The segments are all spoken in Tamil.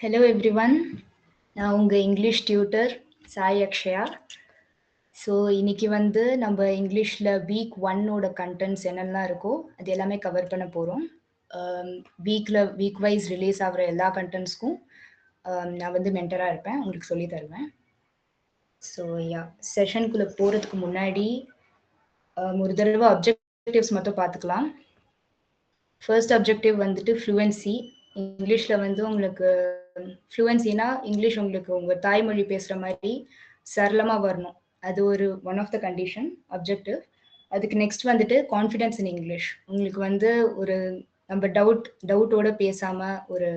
Hello everyone. நான் உங்க English tutor Sai Akshaya. So இன்னைக்கு வந்து நம்ம இங்கிலீஷில் வீக் ஒன்னோட கண்டென்ட்ஸ் என்னெல்லாம் இருக்கோ அது எல்லாமே கவர் பண்ண போகிறோம். வீக் வைஸ் ரிலீஸ் ஆகிற எல்லா கண்டென்ட்ஸ்க்கும் நான் வந்து மென்டராக இருப்பேன், உங்களுக்கு சொல்லி தருவேன். ஸோ செஷனுக்குள்ளே போகிறதுக்கு முன்னாடி ஒரு தடவை அப்ஜெக்டிவ்ஸ் மட்டும் பார்த்துக்கலாம். ஃபர்ஸ்ட் அப்ஜெக்டிவ் வந்துட்டு ஃப்ளூவன்சி. இங்கிலீஷில் வந்து உங்களுக்கு ஃப்ளூவன்சினா இங்கிலீஷ் உங்களுக்கு உங்கள் தாய்மொழி பேசுகிற மாதிரி சரளமாக வரணும். அது ஒரு one of the condition objective. அதுக்கு நெக்ஸ்ட் வந்துட்டு கான்ஃபிடென்ஸ் இன் இங்கிலீஷ். உங்களுக்கு வந்து ஒரு நம்ம டவுட்டோட பேசாமல் ஒரு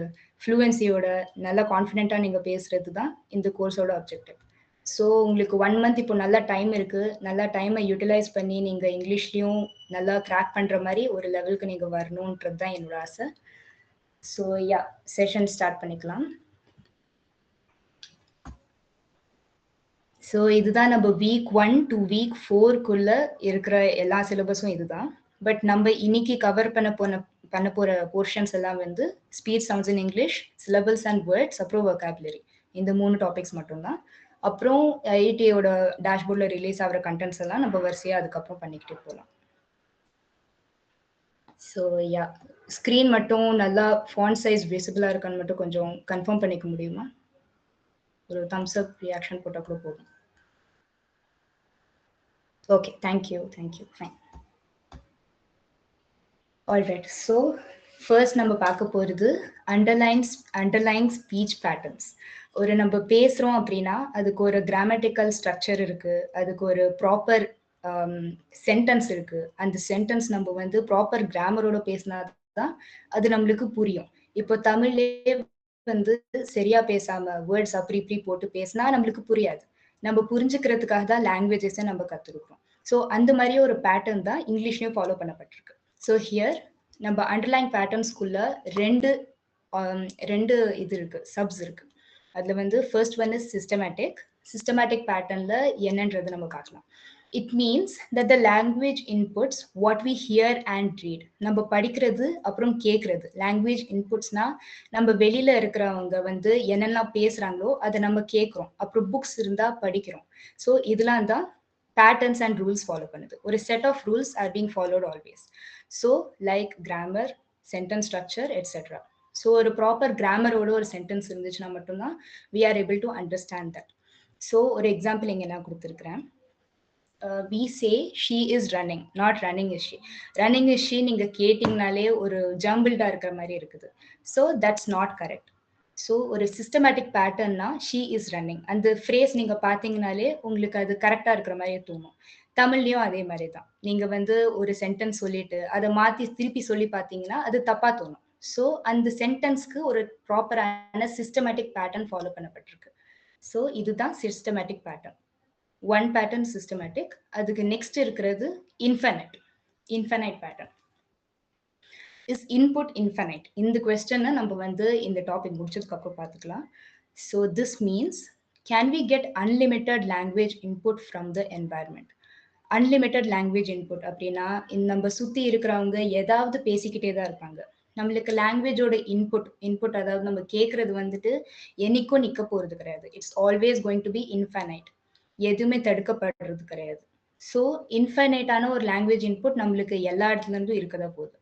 ஃப்ளூவன்சியோட நல்லா கான்ஃபிடென்ட்டாக நீங்கள் பேசுகிறது தான் இந்த கோர்ஸோட அப்ஜெக்டிவ். ஸோ உங்களுக்கு 1 மந்த் இப்போ நல்லா டைம் இருக்குது. நல்லா டைமை யூட்டிலைஸ் பண்ணி நீங்கள் இங்கிலீஷ்லேயும் நல்லா கிராக் பண்ணுற மாதிரி ஒரு லெவலுக்கு நீங்கள் வரணுன்றது தான் என்னோட ஆசை. ஸோ செஷன் ஸ்டார்ட் பண்ணிக்கலாம். ஸோ இதுதான் நம்ம வீக் 1 to வீக் 4க்குள்ளே இருக்கிற எல்லா சிலபஸும் இதுதான். பட் நம்ம இன்னைக்கு கவர் பண்ண போகிற போர்ஷன்ஸ் எல்லாம் வந்து speech sounds in English, syllables and words, அப்புறம் வொக்காபுலரி. இந்த 3 டாபிக்ஸ் மட்டும்தான். அப்புறம் ஐடியோட டேஷ்போர்டில் ரிலீஸ் ஆகிற கண்டென்ட்ஸ் எல்லாம் நம்ம வரிசையாக அதுக்கப்புறம் பண்ணிக்கிட்டே போகலாம். ஸோ ஸ்க்ரீன் மட்டும் நல்லா ஃபாண்ட் சைஸ் விசிபிளாக இருக்கான்னு மட்டும் கொஞ்சம் கன்ஃபார்ம் பண்ணிக்க முடியுமா? ஒரு தம்ஸ் அப் ரியாக்ஷன் போட்டால் கூட போதும். Okay, thank you, fine. Alright, so first நம்ம பார்க்க போகிறது அண்டர்லைன் ஸ்பீச் பேட்டர்ன்ஸ். ஒரு நம்ம பேசுகிறோம் அப்படின்னா அதுக்கு ஒரு கிராமட்டிக்கல் ஸ்ட்ரக்சர் இருக்குது, அதுக்கு ஒரு ப்ராப்பர் சென்டென்ஸ் இருக்குது. அந்த சென்டென்ஸ் நம்ம வந்து ப்ராப்பர் கிராமரோட பேசினா தான் அது நம்மளுக்கு புரியும். இப்போ தமிழ்லேயே வந்து சரியா பேசாம வேர்ட்ஸ் அப்படி இப்படி போட்டு பேசினா நம்மளுக்கு புரியாது. நம்ம புரிஞ்சுக்கிறதுக்காக தான் லாங்குவேஜஸை நம்ம கற்றுருக்கோம். ஸோ அந்த மாதிரி ஒரு பேட்டர்ன் தான் இங்கிலீஷ்லேயும் ஃபாலோ பண்ணப்பட்டிருக்கு. ஸோ ஹியர் நம்ம அண்டர்லைன் பேட்டர்ன்ஸ்குள்ள ரெண்டு இது இருக்குது, சப்ஸ் இருக்குது. அதில் வந்து ஃபர்ஸ்ட் ஒன் இஸ் சிஸ்டமேட்டிக் பேட்டர்னில் என்னன்றது நம்ம பார்க்கலாம். It means that the language inputs what we hear and read. நம்ம படிக்கிறது அப்புறம் கேட்குறது. லாங்குவேஜ் இன்புட்ஸ்னா நம்ம வெளியில் இருக்கிறவங்க வந்து என்னெல்லாம் பேசுகிறாங்களோ அதை நம்ம கேட்குறோம், அப்புறம் புக்ஸ் இருந்தால் படிக்கிறோம். ஸோ இதெல்லாம் தான் பேட்டர்ன்ஸ் அண்ட் ரூல்ஸ் ஃபாலோ பண்ணுது. ஒரு set of rules are being followed always. So like grammar, sentence structure etcetera. So ஒரு ப்ராப்பர் கிராமரோட ஒரு சென்டென்ஸ் இருந்துச்சுன்னா மட்டும்தான் we are able to understand that. So ஒரு எக்ஸாம்பிள் இங்கே நான் கொடுத்துருக்குறேன். we say she is running, not running is she. Running is she நீங்கள் கேட்டிங்கனாலே ஒரு ஜம்பிள்டாக இருக்கிற மாதிரி இருக்குது. So that's not correct. So ஒரு சிஸ்டமேட்டிக் பேட்டர்ன்னா ஷீ இஸ் ரன்னிங் அந்த ஃப்ரேஸ் நீங்கள் பார்த்தீங்கனாலே உங்களுக்கு அது கரெக்டாக இருக்கிற மாதிரியே தோணும். தமிழ்லையும் அதே மாதிரி தான். நீங்கள் வந்து ஒரு சென்டென்ஸ் சொல்லிட்டு அதை மாற்றி திருப்பி சொல்லி பார்த்தீங்கன்னா அது தப்பாக தோணும். ஸோ அந்த சென்டென்ஸ்க்கு ஒரு ப்ராப்பரான சிஸ்டமேட்டிக் பேட்டர்ன் ஃபாலோ பண்ணப்பட்டிருக்கு. ஸோ இதுதான் systematic pattern. One pattern systematic. அதுக்கு நெக்ஸ்ட் இருக்கிறது infinite pattern. Is input infinite? இந்த கொஸ்டினை நம்ம வந்து இந்த டாபிக் முடிச்சதுக்கு அப்புறம் பார்த்துக்கலாம். So this means can we get unlimited language input from the environment? Unlimited language input அப்படின்னா நம்ம சுற்றி இருக்கிறவங்க ஏதாவது பேசிக்கிட்டே தான் இருப்பாங்க. நம்மளுக்கு லாங்குவேஜோட இன்புட் அதாவது நம்ம கேட்கறது வந்துட்டு என்னைக்கும் நிற்க போகிறது கிடையாது. It's always going to be infinite. எதுவுமே தடுக்கப்படுறது கிடையாது. ஸோ இன்ஃபைனைட்டான ஒரு லாங்குவேஜ் இன்புட் நம்மளுக்கு எல்லா இடத்துலேருந்தும் இருக்கதா போகுது.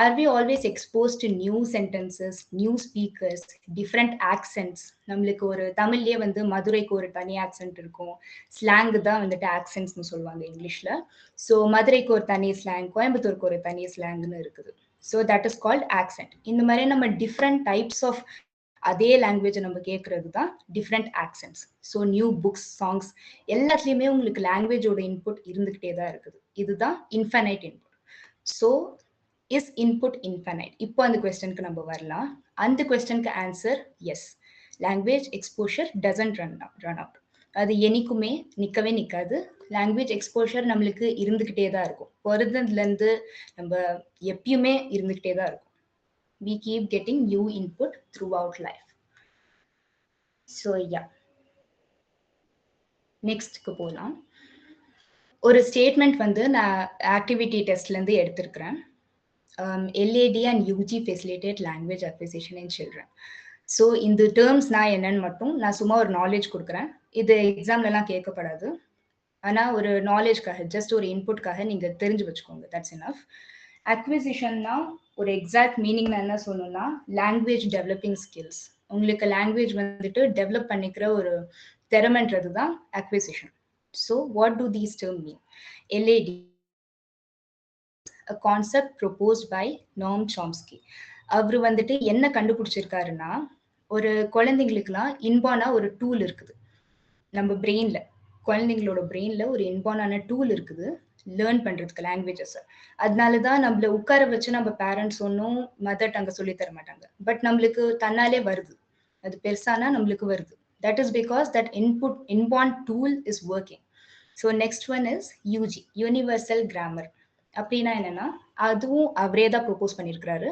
Are we always expose to new sentences, new speakers, different accents? நம்மளுக்கு ஒரு தமிழ்லேயே வந்து மதுரைக்கு ஒரு தனி ஆக்சென்ட் இருக்கும். ஸ்லாங்கு தான் வந்துட்டு ஆக்சென்ட்ஸ்னு சொல்லுவாங்க இங்கிலீஷில். ஸோ மதுரைக்கு ஒரு தனி ஸ்லாங், கோயம்புத்தூருக்கு ஒரு தனி ஸ்லாங்னு இருக்குது. So that is called accent. இந்த மாதிரி நம்ம டிஃப்ரெண்ட் டைப்ஸ் ஆஃப் அதே லாங்குவேஜை நம்ம கேட்கறது தான் different accents. So new books, songs எல்லாத்துலேயுமே உங்களுக்கு லாங்குவேஜோட இன்புட் இருந்துக்கிட்டே தான் இருக்குது. இதுதான் infinite input. So is input infinite? இப்போ அந்த கொஸ்டனுக்கு நம்ம வரலாம். அந்த கொஸ்டனுக்கு answer yes. Language exposure doesn't run out. அது என்னைக்குமே நிற்கவே நிற்காது. லாங்குவேஜ் எக்ஸ்போஷர் நம்மளுக்கு இருந்துக்கிட்டே தான் இருக்கும். பிறந்ததுலேருந்து நம்ம எப்பயுமே இருந்துக்கிட்டே தான் இருக்கும். we keep getting new input throughout life. So நெக்ஸ்ட்க்கு போகலாம். ஒரு ஸ்டேட்மெண்ட் வந்து நான் ஆக்டிவிட்டி டெஸ்ட்லேருந்து எடுத்திருக்கிறேன். LAD and UG facilitate language acquisition in children. So இந்த டேர்ம்ஸ் நான் என்னன்னு மட்டும் நான் சும்மா ஒரு நாலேஜ் கொடுக்குறேன். இது எக்ஸாம்லலாம் கேட்கப்படாது. ஆனால் ஒரு நாலேஜ்க்காக ஜஸ்ட் ஒரு இன்புட்காக நீங்கள் தெரிஞ்சு வச்சுக்கோங்க. That's enough. அக்விசிஷன்னா ஒரு எக்ஸாக்ட் மீனிங் நான் என்ன சொல்லணும்னா லாங்குவேஜ் டெவலப்பிங் ஸ்கில்ஸ். உங்களுக்கு லாங்குவேஜ் வந்துட்டு டெவலப் பண்ணிக்கிற ஒரு திறமைன்றது தான் acquisition. So what to these term mean? LAD, a concept proposed by Noam Chomsky. அவர் வந்துட்டு என்ன கண்டுபிடிச்சிருக்காருன்னா ஒரு குழந்தைங்களுக்குலாம் இன்பானா ஒரு டூல் இருக்குது நம்ம பிரெயின்ல. குழந்தைங்களோட பிரெயின்ல ஒரு இன்பானான டூல் இருக்குது லேர்ன் பண்றதுக்கு லாங்குவேஜஸ். அதனாலதான் நம்மள உட்கார வச்சு நம்ம பேரண்ட்ஸ் ஒன்றும் மதர் டங்க சொல்லி தர மாட்டாங்க. பட் நம்மளுக்கு தன்னாலே வருது. அது பெருசானா நம்மளுக்கு வருது. That is because that inborn tool is working. So next one is UG, universal grammar. அப்படின்னா என்னன்னா அதுவும் அவரே தான் ப்ரொபோஸ் பண்ணியிருக்கிறாரு.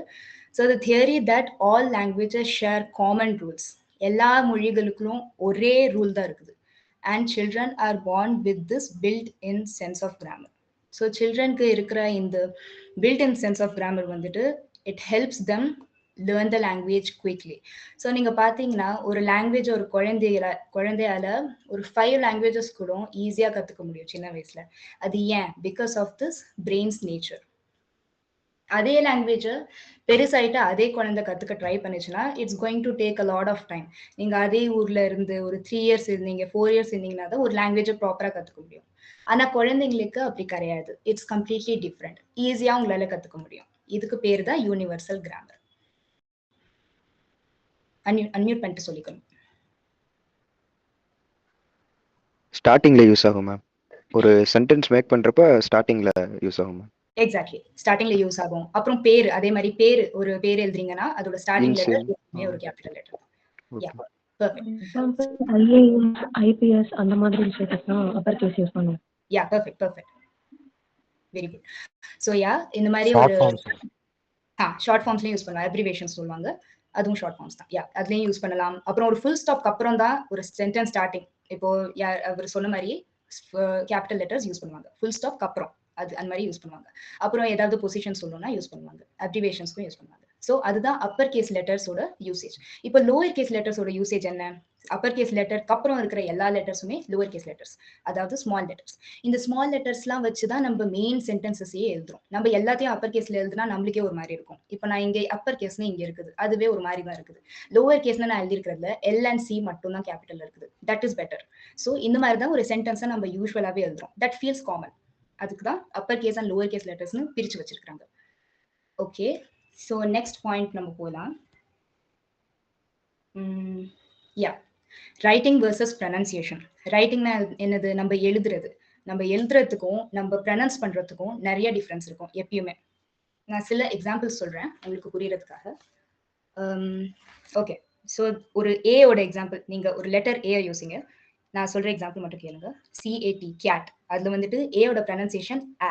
So the theory that all languages share common rules. எல்லா மொழிகளுக்கும் ஒரே ரூல் தான் இருக்குது. And children are born with this built in sense of grammar. So சில்ட்ரனுக்கு இருக்கிற இந்த built in sense of grammar வந்துட்டு it helps them learn the language quickly. So நீங்கள் பார்த்தீங்கன்னா ஒரு லாங்குவேஜ் ஒரு குழந்தையால ஒரு 5 லாங்குவேஜஸ் கூட ஈஸியாக கற்றுக்க முடியும் சின்ன வயசில். அது ஏன்? Because of this brain's nature. அதே லாங்குவேஜை பெருசாயிட்டு அதே குழந்தை கற்றுக்க ட்ரை பண்ணிச்சுன்னா it's going to take a lot of time. நீங்கள் அதே ஊரில் இருந்து ஒரு 3 இயர்ஸ் இருந்தீங்க, 4 இயர்ஸ் இருந்தீங்கன்னா தான் ஒரு லாங்குவேஜை ப்ராப்பராக கற்றுக்க முடியும். ஆனால் குழந்தைங்களுக்கு அப்படி கிடையாது. It's completely different. ஈஸியாக உங்களால் கற்றுக்க முடியும். இதுக்கு பேர் தான் யூனிவர்சல் கிராமர். அன்மியூட் பண்ணிட்டு சொல்லிக்கணும். ஸ்டார்டிங்ல யூஸ் ஆகும் மேம். ஒரு சென்டென்ஸ் மேக் பண்றப்ப ஸ்டார்டிங்ல யூஸ் ஆகும் மேம். எக்ஸாக்ட்லி, ஸ்டார்டிங்ல யூஸ் ஆகும். அப்புறம் பேர், அதே மாதிரி பேர், ஒரு பேர் எழுதுறீங்கன்னா அதோட ஸ்டார்டிங் லெட்டர் ஒரு capital letter. Yeah, perfect. Example IAS, IPS அந்த மாதிரி விஷயத்துக்கு அப்பர் கேஸ் யூஸ் பண்ணுவோம். Yeah, perfect. Very good. So yeah, இந்த மாதிரி ஒரு ஷார்ட் ஃபார்ம்ஸ்லயும் யூஸ் பண்ணுவாங்க. அப்ரிவேஷன்ஸ் சொல்லுவாங்க, அதுவும் ஷார்ட் ஃபார்ம்ஸ் தான். யா, அதுலயும் யூஸ் பண்ணலாம். அப்புறம் ஒரு ஃபுல் ஸ்டாப்க்கு அப்புறம் தான் ஒரு சென்டென்ஸ் ஸ்டார்டிங். இப்போ அவர் சொன்ன மாதிரி கேபிட்டல் லெட்டர்ஸ் யூஸ் பண்ணுவாங்க. ஃபுல் ஸ்டாப்க்கு அப்புறம் அது அந்த மாதிரி யூஸ் பண்ணுவாங்க. அப்புறம் ஏதாவது பொசிஷன் சொல்லணும்னா யூஸ் பண்ணுவாங்க. அப்ரிவேஷன்ஸ்க்கும் யூஸ் பண்ணுவாங்க. ஸோ அதுதான் அப்பர் கேஸ் லெட்டர்ஸோட யூசேஜ். இப்போ லோவர் கேஸ் லெட்டர்ஸோட யூசேஜ் என்ன? அப்பர் கேஸ் லெட்டருக்கு அப்புறம் இருக்கிற எல்லா லெட்டர்ஸுமே லோவர் கேஸ் லெட்டர்ஸ், அதாவது ஸ்மால் லெட்டர்ஸ். இந்த ஸ்மால் லெட்டர்ஸ்லாம் வச்சு தான் நம்ம மெயின் சென்டென்சஸே எழுதுறோம். நம்ம எல்லாத்தையும் அப்பர் கேஸ்ல எழுதுனா நம்மளுக்கே ஒரு மாதிரி இருக்கும். இப்போ நான் இங்கே அப்பர் கேஸ்னு இங்கே இருக்குது, அதுவே ஒரு மாதிரி தான் இருக்குது. லோவர் கேஸ்ல நான் எழுதிருக்கிறதுல L and C மட்டும் தான் கேபிட்டல் இருக்குது. That is better. ஸோ இந்த மாதிரி தான் ஒரு சென்டென்ஸை நம்ம யூஸ்வலாகவே எழுதுறோம். That feels common. அதுக்கு தான் upper case and lower case லெட்டர்ஸ்னு பிரிச்சு வச்சிருக்காங்க. ஓகே, ஸோ நெக்ஸ்ட் பாயிண்ட் நம்ம போகலாம். Yeah, writing versus pronunciation. ரைட்டிங்னா என்னது? நம்ம எழுதுறது. நம்ம எழுதுறதுக்கும் நம்ம ப்ரனன்ஸ் பண்றதுக்கும் நிறைய டிஃப்ரென்ஸ் இருக்கும் எப்பயுமே. நான் சில எக்ஸாம்பிள்ஸ் சொல்றேன் உங்களுக்கு புரியறதுக்காக. ஓகே, ஸோ ஒரு ஏயோட எக்ஸாம்பிள், நீங்க ஒரு லெட்டர் ஏ யோசிங்க. நான் சொல்ற எக்ஸாம்பிள் மட்டும் கேளுங்க. CAT, cat. அதுல வந்துட்டு ஏயோட ப்ரனன்சியேஷன் ஆ,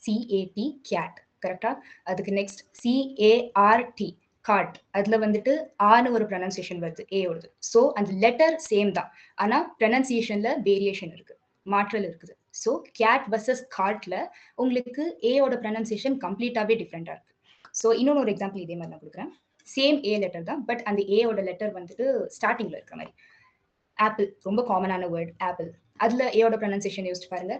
CAT, கேட். கரெக்டா? அதுக்கு நெக்ஸ்ட் CART, கார்ட். அதுல வந்துட்டு ஆன்னு ஒரு ப்ரனன்சியேஷன் வருது ஏயோடது. ஸோ அந்த லெட்டர் சேம் தான், ஆனா ப்ரனன்சியேஷன்ல வேரியேஷன் இருக்கு, மாற்றல் இருக்குது. ஸோ கேட் வர்சஸ் கார்ட்ல உங்களுக்கு ஏயோட ப்ரனன்சியேஷன் கம்ப்ளீட்டாவே டிஃப்ரெண்டா இருக்கு. ஸோ இன்னொன்று ஒரு எக்ஸாம்பிள் இதே மாதிரி நான் கொடுக்குறேன். சேம் ஏ லெட்டர் தான், பட் அந்த ஏயோட லெட்டர் வந்துட்டு ஸ்டார்டிங்ல இருக்கிற மாதிரி. ஆப்பிள் ரொம்ப காமனான வேர்ட் ஆப்பிள். அதுல ஏயோட ப்ரனன்சியேஷன் யூஸ் பாருங்க,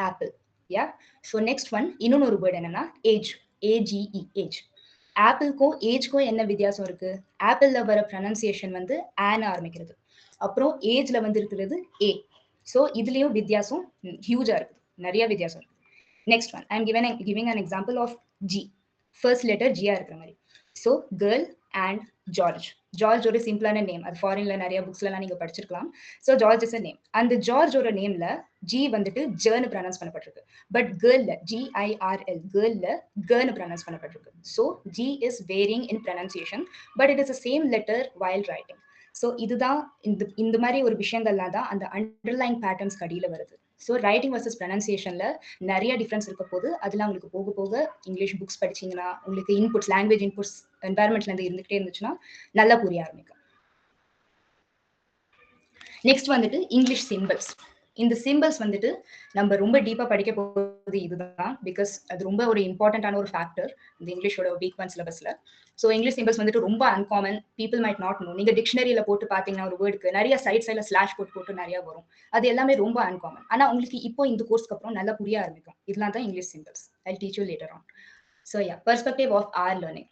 ஆப்பிள். யா, ஸோ நெக்ஸ்ட் ஒன் இன்னொன்று ஒரு வேர்ட் என்னன்னா ஏஜ், AGE, ஏஜ். ஆப்பிள்க்கும் ஏஜ்க்கும் என்ன வித்தியாசம் இருக்கு? ஆப்பிள்ல வர ப்ரனன்சியேஷன் வந்து ஆன்னு ஆரம்பிக்கிறது, அப்புறம் ஏஜ்ல வந்து இருக்கிறது ஏ. ஸோ இதுலயும் வித்தியாசம் ஹியூஜா இருக்குது, நிறைய வித்தியாசம் இருக்கு. Next one, I am giving an example of G. First letter ஜியா இருக்கிற மாதிரி. So girl and George. George ஒரு சிம்பிளான நேம், அது ஃபாரின்ல நிறைய புக்ஸ்லாம் நீங்க படிச்சிருக்கலாம். So George is a name. அந்த ஜார்ஜோட நேம்ல ஜி வந்துட்டு ஜர்னு ப்ரனன்ஸ் பண்ணப்பட்டிருக்கு, பட் கேர்ள்ல GIRL, கேர்ள்ல கர்னு ப்ரனன்ஸ் பண்ணப்பட்டிருக்கு. So G is varying in pronunciation, but it is a same letter while writing. So இதுதான் இந்த மாதிரி ஒரு விஷயங்கள்லாம் தான் அந்த அண்டர்லைன் பேட்டர்ன்ஸ் கடியில வருது. ஸோ ரைட்டிங் வர்சஸ் ப்ரனன்சியேஷன்ல நிறைய டிஃப்ரென்ஸ் இருக்க போது. அதெல்லாம் உங்களுக்கு போக போக இங்கிலீஷ் புக்ஸ் படிச்சீங்கன்னா உங்களுக்கு இன்புட்ஸ், லாங்குவேஜ் இன்புட்ஸ் என்வாயர்மெண்ட்ல இருந்து இருந்துகிட்டே இருந்துச்சுன்னா நல்லா புரிய ஆரம்பிக்கும். நெக்ஸ்ட் வந்துட்டு இங்கிலீஷ் சிம்பிள்ஸ். இந்த சிம்பிள்ஸ் வந்துட்டு நம்ம ரொம்ப டீப்பா படிக்க போகிறது இதுதான், பிகாஸ் அது ரொம்ப ஒரு இம்பார்ட்டன்டான ஒரு ஃபேக்டர் இந்த இங்கிலீஷோட வீக் ஒன் சிலபஸ்ல. ஸோ இங்கிலீஷ் சிம்பிள்ஸ் வந்துட்டு ரொம்ப uncommon, people might not know. நீங்க டிக்ஷனரியில போட்டு பாத்தீங்கன்னா ஒரு வேர்டுக்கு நிறைய சைட்ல ஸ்லாஷ் போட்டு நிறைய வரும், அது எல்லாமே ரொம்ப அன்காமன். ஆனா உங்களுக்கு இப்போ இந்த கோர்ஸ்க்கு அப்புறம் நல்லா புரிய ஆரம்பிக்கும். இதெல்லாம் தான் English symbols. I teach you later on. So yeah, perspective of our learning.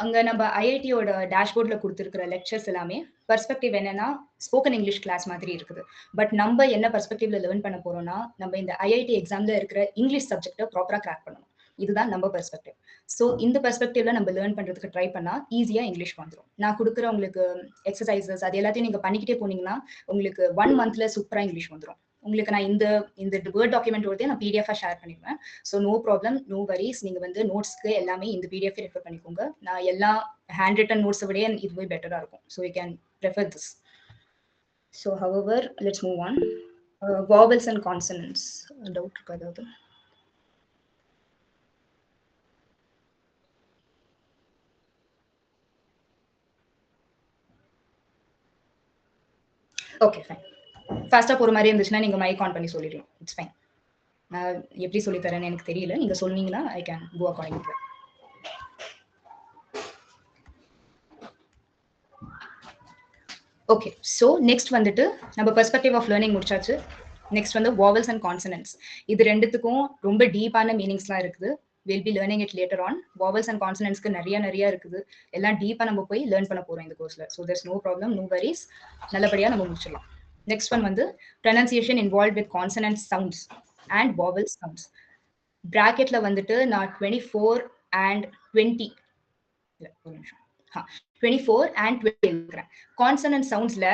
அங்க நம்ம ஐஐடியோட டேஷ்போர்ட்ல கொடுத்துருக்கிற லெக்சர்ஸ் எல்லாமே பெர்ஸ்பெக்டிவ் என்னன்னா ஸ்போக்கன் இங்கிலீஷ் கிளாஸ் மாதிரி இருக்குது. பட் நம்ம என்ன பெர்ஸ்பெக்டிவ்ல லேர்ன் பண்ண போறோம்னா, நம்ம இந்த ஐஐடி எக்ஸாம்ல இருக்கிற இங்கிலீஷ் சப்ஜெக்டை ப்ராப்பரா கிராக் பண்ணணும். இதுதான் நம்ம பெர்ஸ்பெக்டிவ். ஸோ இந்த பெர்ஸ்பெக்டிவ்ல நம்ம லேர்ன் பண்றதுக்கு ட்ரை பண்ணா ஈஸியா இங்கிலீஷ் வந்துடும். நான் கொடுக்குற உங்களுக்கு எக்ஸசைசஸ் அது எல்லாத்தையும் நீங்க பண்ணிக்கிட்டே போனீங்கன்னா உங்களுக்கு 1 monthல சூப்பரா இங்கிலீஷ் வந்துடும். உங்களுக்கு நான் இந்த வேர்ட் டாக்குமெண்ட் ஒருத்தே நான் பிடிஎஃப் ஷேர் பண்ணிடுவேன். So no problem, no worries. நீங்க வந்து நோட்ஸ்க்கு எல்லாமே இந்த பிடிஎஃப் ரெஃபர் பண்ணிக்கோங்க. நான் எல்லா ஹேண்ட் ரிட்டன் நோட்ஸை விட இதுவே பெட்டரா இருக்கும். So you can refer this. So however let's move on. vowels and consonants. Doubt இருக்கு அதாவது? Okay fine. ஃபாஸ்டா போற மாதிரி இருந்துச்சுன்னா நீங்க மைக் ஆன் பண்ணி சொல்லிடலாம். It's fine. நான் எப்படி சொல்லி தரேன்னு எனக்கு தெரியல, நீங்க சொன்னீங்கன்னா I can go according to. Okay, so next வந்துட்டு நம்ம பெர்ஸ்பெக்டிவ் ஆஃப் லேர்னிங் முடிச்சாச்சு. நெக்ஸ்ட் வந்து vowels and consonants. இது ரெண்டுத்துக்கும் ரொம்ப டீப்பான மீனிங்ஸ்லாம் இருக்குது. Will be learning it later on. vowels and consonantsக்கு நிறைய இருக்குது. எல்லாம் டீப்பா நம்ம போய் லேர்ன் பண்ண போறோம் இந்த கோர்ஸ்ல. So there's no problem, no worries. நல்லபடியா நம்ம முடிச்சிடலாம். நெக்ஸ்ட் ஒன் வந்து pronunciation involved with consonant sounds and vowel sounds. பிராக்கெட்ல வந்துட்டு நான் 24 and 20 இல்ல ஒரு நிமிஷம் 24 and 20 எழுதுறேன். கான்சனன்ட் சவுண்ட்ஸ்ல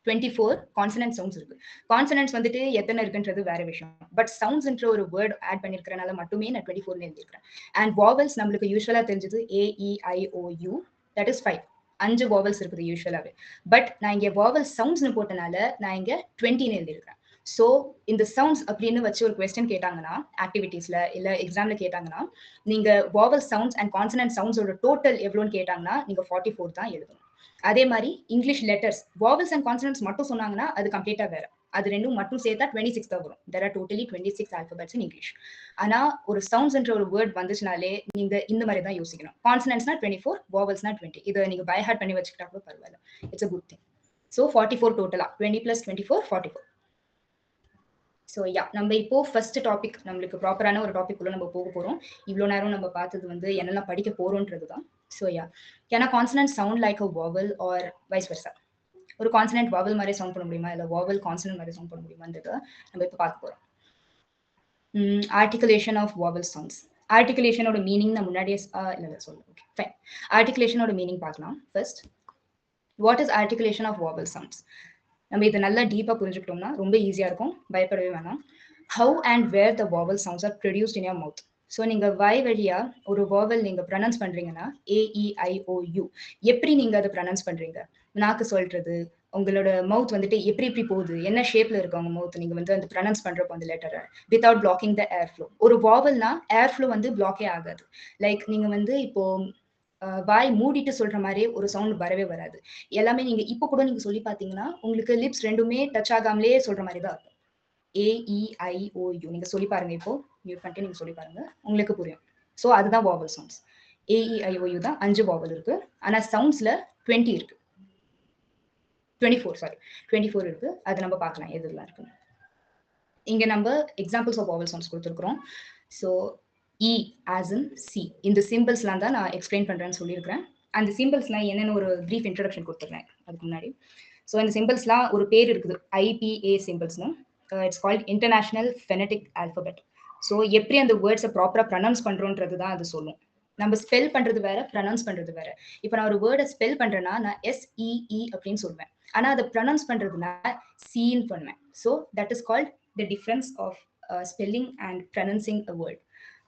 24 கான்சனன்ட் சவுண்ட்ஸ் இருக்கு. கான்சனன்ட்ஸ் வந்துட்டு எத்தனை இருக்குன்றது வேற விஷயம். பட் சவுண்ட்ஸ்ன்ற ஒரு வேர்ட் ஆட் பண்ணிருக்கறனால மட்டுமே நான் 24 எழுதிருக்கேன். அண்ட் வாவல்ஸ் நம்மளுக்கு யூஸ்வலா தெரிஞ்சது AEIOU, தட் இஸ் 5. 5 வாவல்ஸ் இருக்குது யூஸ்வலாவே. பட் நான் இங்க வாவல் சவுண்ட்ஸ்னு போட்டனால நான் இங்க 20 எழுதிருக்கேன். ஸோ இந்த சவுண்ட்ஸ் அப்படின்னு வச்சு ஒரு கொஸ்டின் கேட்டாங்கன்னா ஆக்டிவிட்டீஸ்ல இல்ல எக்ஸாம்ல கேட்டாங்கன்னா நீங்க வாவல் சவுண்ட்ஸ் அண்ட் கான்சனன்ட் சவுண்ட்ஸோட டோட்டல் எவ்வளோன்னு கேட்டாங்கன்னா நீங்க 44 தான் எழுதணும். அதே மாதிரி இங்கிலீஷ் லெட்டர்ஸ் வாவல்ஸ் அண்ட் கான்சனன்ட்ஸ் மட்டும் சொன்னாங்கன்னா அது கம்ப்ளீட்டா வேற. அது ரெண்டும் மட்டும் சேர்த்தா 26 தான் வரும். there are totally 26 alphabets in English. ஆனா ஒரு சவுண்ட்ஸ்ன்ற ஒரு வேர்ட் வந்துச்சுனாலே நீங்க இந்த மாதிரி தான் யோசிக்கணும். கான்சனன்ட்ஸ்னா 24, வாவல்ஸ்னா 20. இதை நீங்க பை ஹார்ட் பண்ணி வச்சுக்கிட்டா கூட பரவாயில்ல. It's a good thing. So 44 டோட்டலா 20 plus 24 44. ஸோ யா, நம்ம இப்போ ஃபர்ஸ்ட் டாபிக், நம்மளுக்கு ப்ராப்பரான ஒரு டாபிக் உள்ள நம்ம போக போறோம். இவ்வளோ நேரம் நம்ம பார்த்தது வந்து என்னெல்லாம் படிக்க போறோன்றது தான். So yeah, can consonant sound like a vowel or vice versa? ஒரு கான்சனன்ட் வாவல் மாதிரி சவுண்ட் பண்ண முடியுமா, இல்லை வாவல் கான்சனன்ட் மாதிரி சவுண்ட் பண்ண முடியுமான்றதை நம்ம இப்போ பார்க்க போறோம். Articulation of vowel sounds. ஆர்டிகுலேஷனோட மீனிங் நான் முன்னாடியே இல்லை சொல்லுங்க. Okay fine. ஆர்டிகுலேஷனோட மீனிங் பார்க்கலாம் first. What is articulation of vowel sounds? நம்ம இதை நல்லா டீப்பாக புரிஞ்சுக்கிட்டோம்னா ரொம்ப ஈஸியாக இருக்கும், பயப்படவே வேணாம். How and where the vowel sounds are produced in your mouth. So நீங்கள் வாய் வழியா ஒரு வாவல் நீங்கள் ப்ரொனவுன்ஸ் பண்றீங்கன்னா AEIOU, எப்படி நீங்க அதை ப்ரொனவுன்ஸ் பண்றீங்க? நாக்கு சொல்றது, உங்களோட மவுத் வந்துட்டு எப்படி போகுது, என்ன ஷேப்ல இருக்கு உங்க மவுத், நீங்க வந்து அந்த ப்ரொனவுன்ஸ் பண்றப்போ அந்த லெட்டரை வித்வுட் பிளாக்கிங் த ஏர் ஃப்ளோ. ஒரு வாவல்னா ஏர் ஃப்ளோ வந்து பிளாக்கே ஆகாது. லைக் நீங்க வந்து இப்போ வாய் மூடிட்டு சொல்ற மாதிரி ஒரு சவுண்ட் வரவே வராது. எல்லாமே நீங்க இப்போ கூட நீங்க சொல்லி பாத்தீங்கன்னா உங்களுக்கு லிப்ஸ் ரெண்டுமே டச் ஆகாமலே சொல்ற மாதிரி தான் இருக்கும். AEIOU நீங்க சொல்லி பாருங்க, இப்போ மியூட் பண்ணிட்டு நீங்க சொல்லி பாருங்க, உங்களுக்கு புரியும். ஸோ அதுதான் வாவல் சவுண்ட்ஸ். AEIOU தான் 5 வாவல் இருக்கு. ஆனா சவுண்ட்ஸ்ல 20 இருக்கு, 24 இருக்கு. அது நம்ம பார்க்கலாம் எதுலாம் இருக்கு. இங்க நம்ம எக்ஸாம்பிள்ஸ் ஆஃப் வாவல் சவுண்ட்ஸ் கொடுத்துருக்கோம். So E as in C, இந்த சிம்பிள்ஸ்லாம் தான் நான் எக்ஸ்பிளைன் பண்றேன்னு சொல்லியிருக்கிறேன். அந்த சிம்பிள்ஸ்லாம் என்னென்ன ஒரு ப்ரீஃப் இன்ட்ரடக்ஷன் கொடுத்துருக்கேன் அதுக்கு முன்னாடி. ஸோ இந்த சிம்பிள்ஸ்லாம் ஒரு பேர் இருக்குது, IPA சிம்பிள்ஸ்னு. It's called international phonetic alphabet. So எப்படி அந்த வேர்ட்ஸை ப்ராப்பராக ப்ரொனவுன்ஸ் பண்றோன்றது தான் அது சொல்லும். நம்ம ஸ்பெல் பண்றது வேற, ப்ரொனவுன்ஸ் பண்றது வேற. இப்போ நான் ஒரு வேர்டை ஸ்பெல் பண்றேன்னா நான் SEE அப்படின்னு சொல்வேன். ஆனா அதை ப்ரொனவுன்ஸ் பண்றதுனா சீன்னு பண்ணுவேன். So that is called the difference of spelling and pronouncing a word.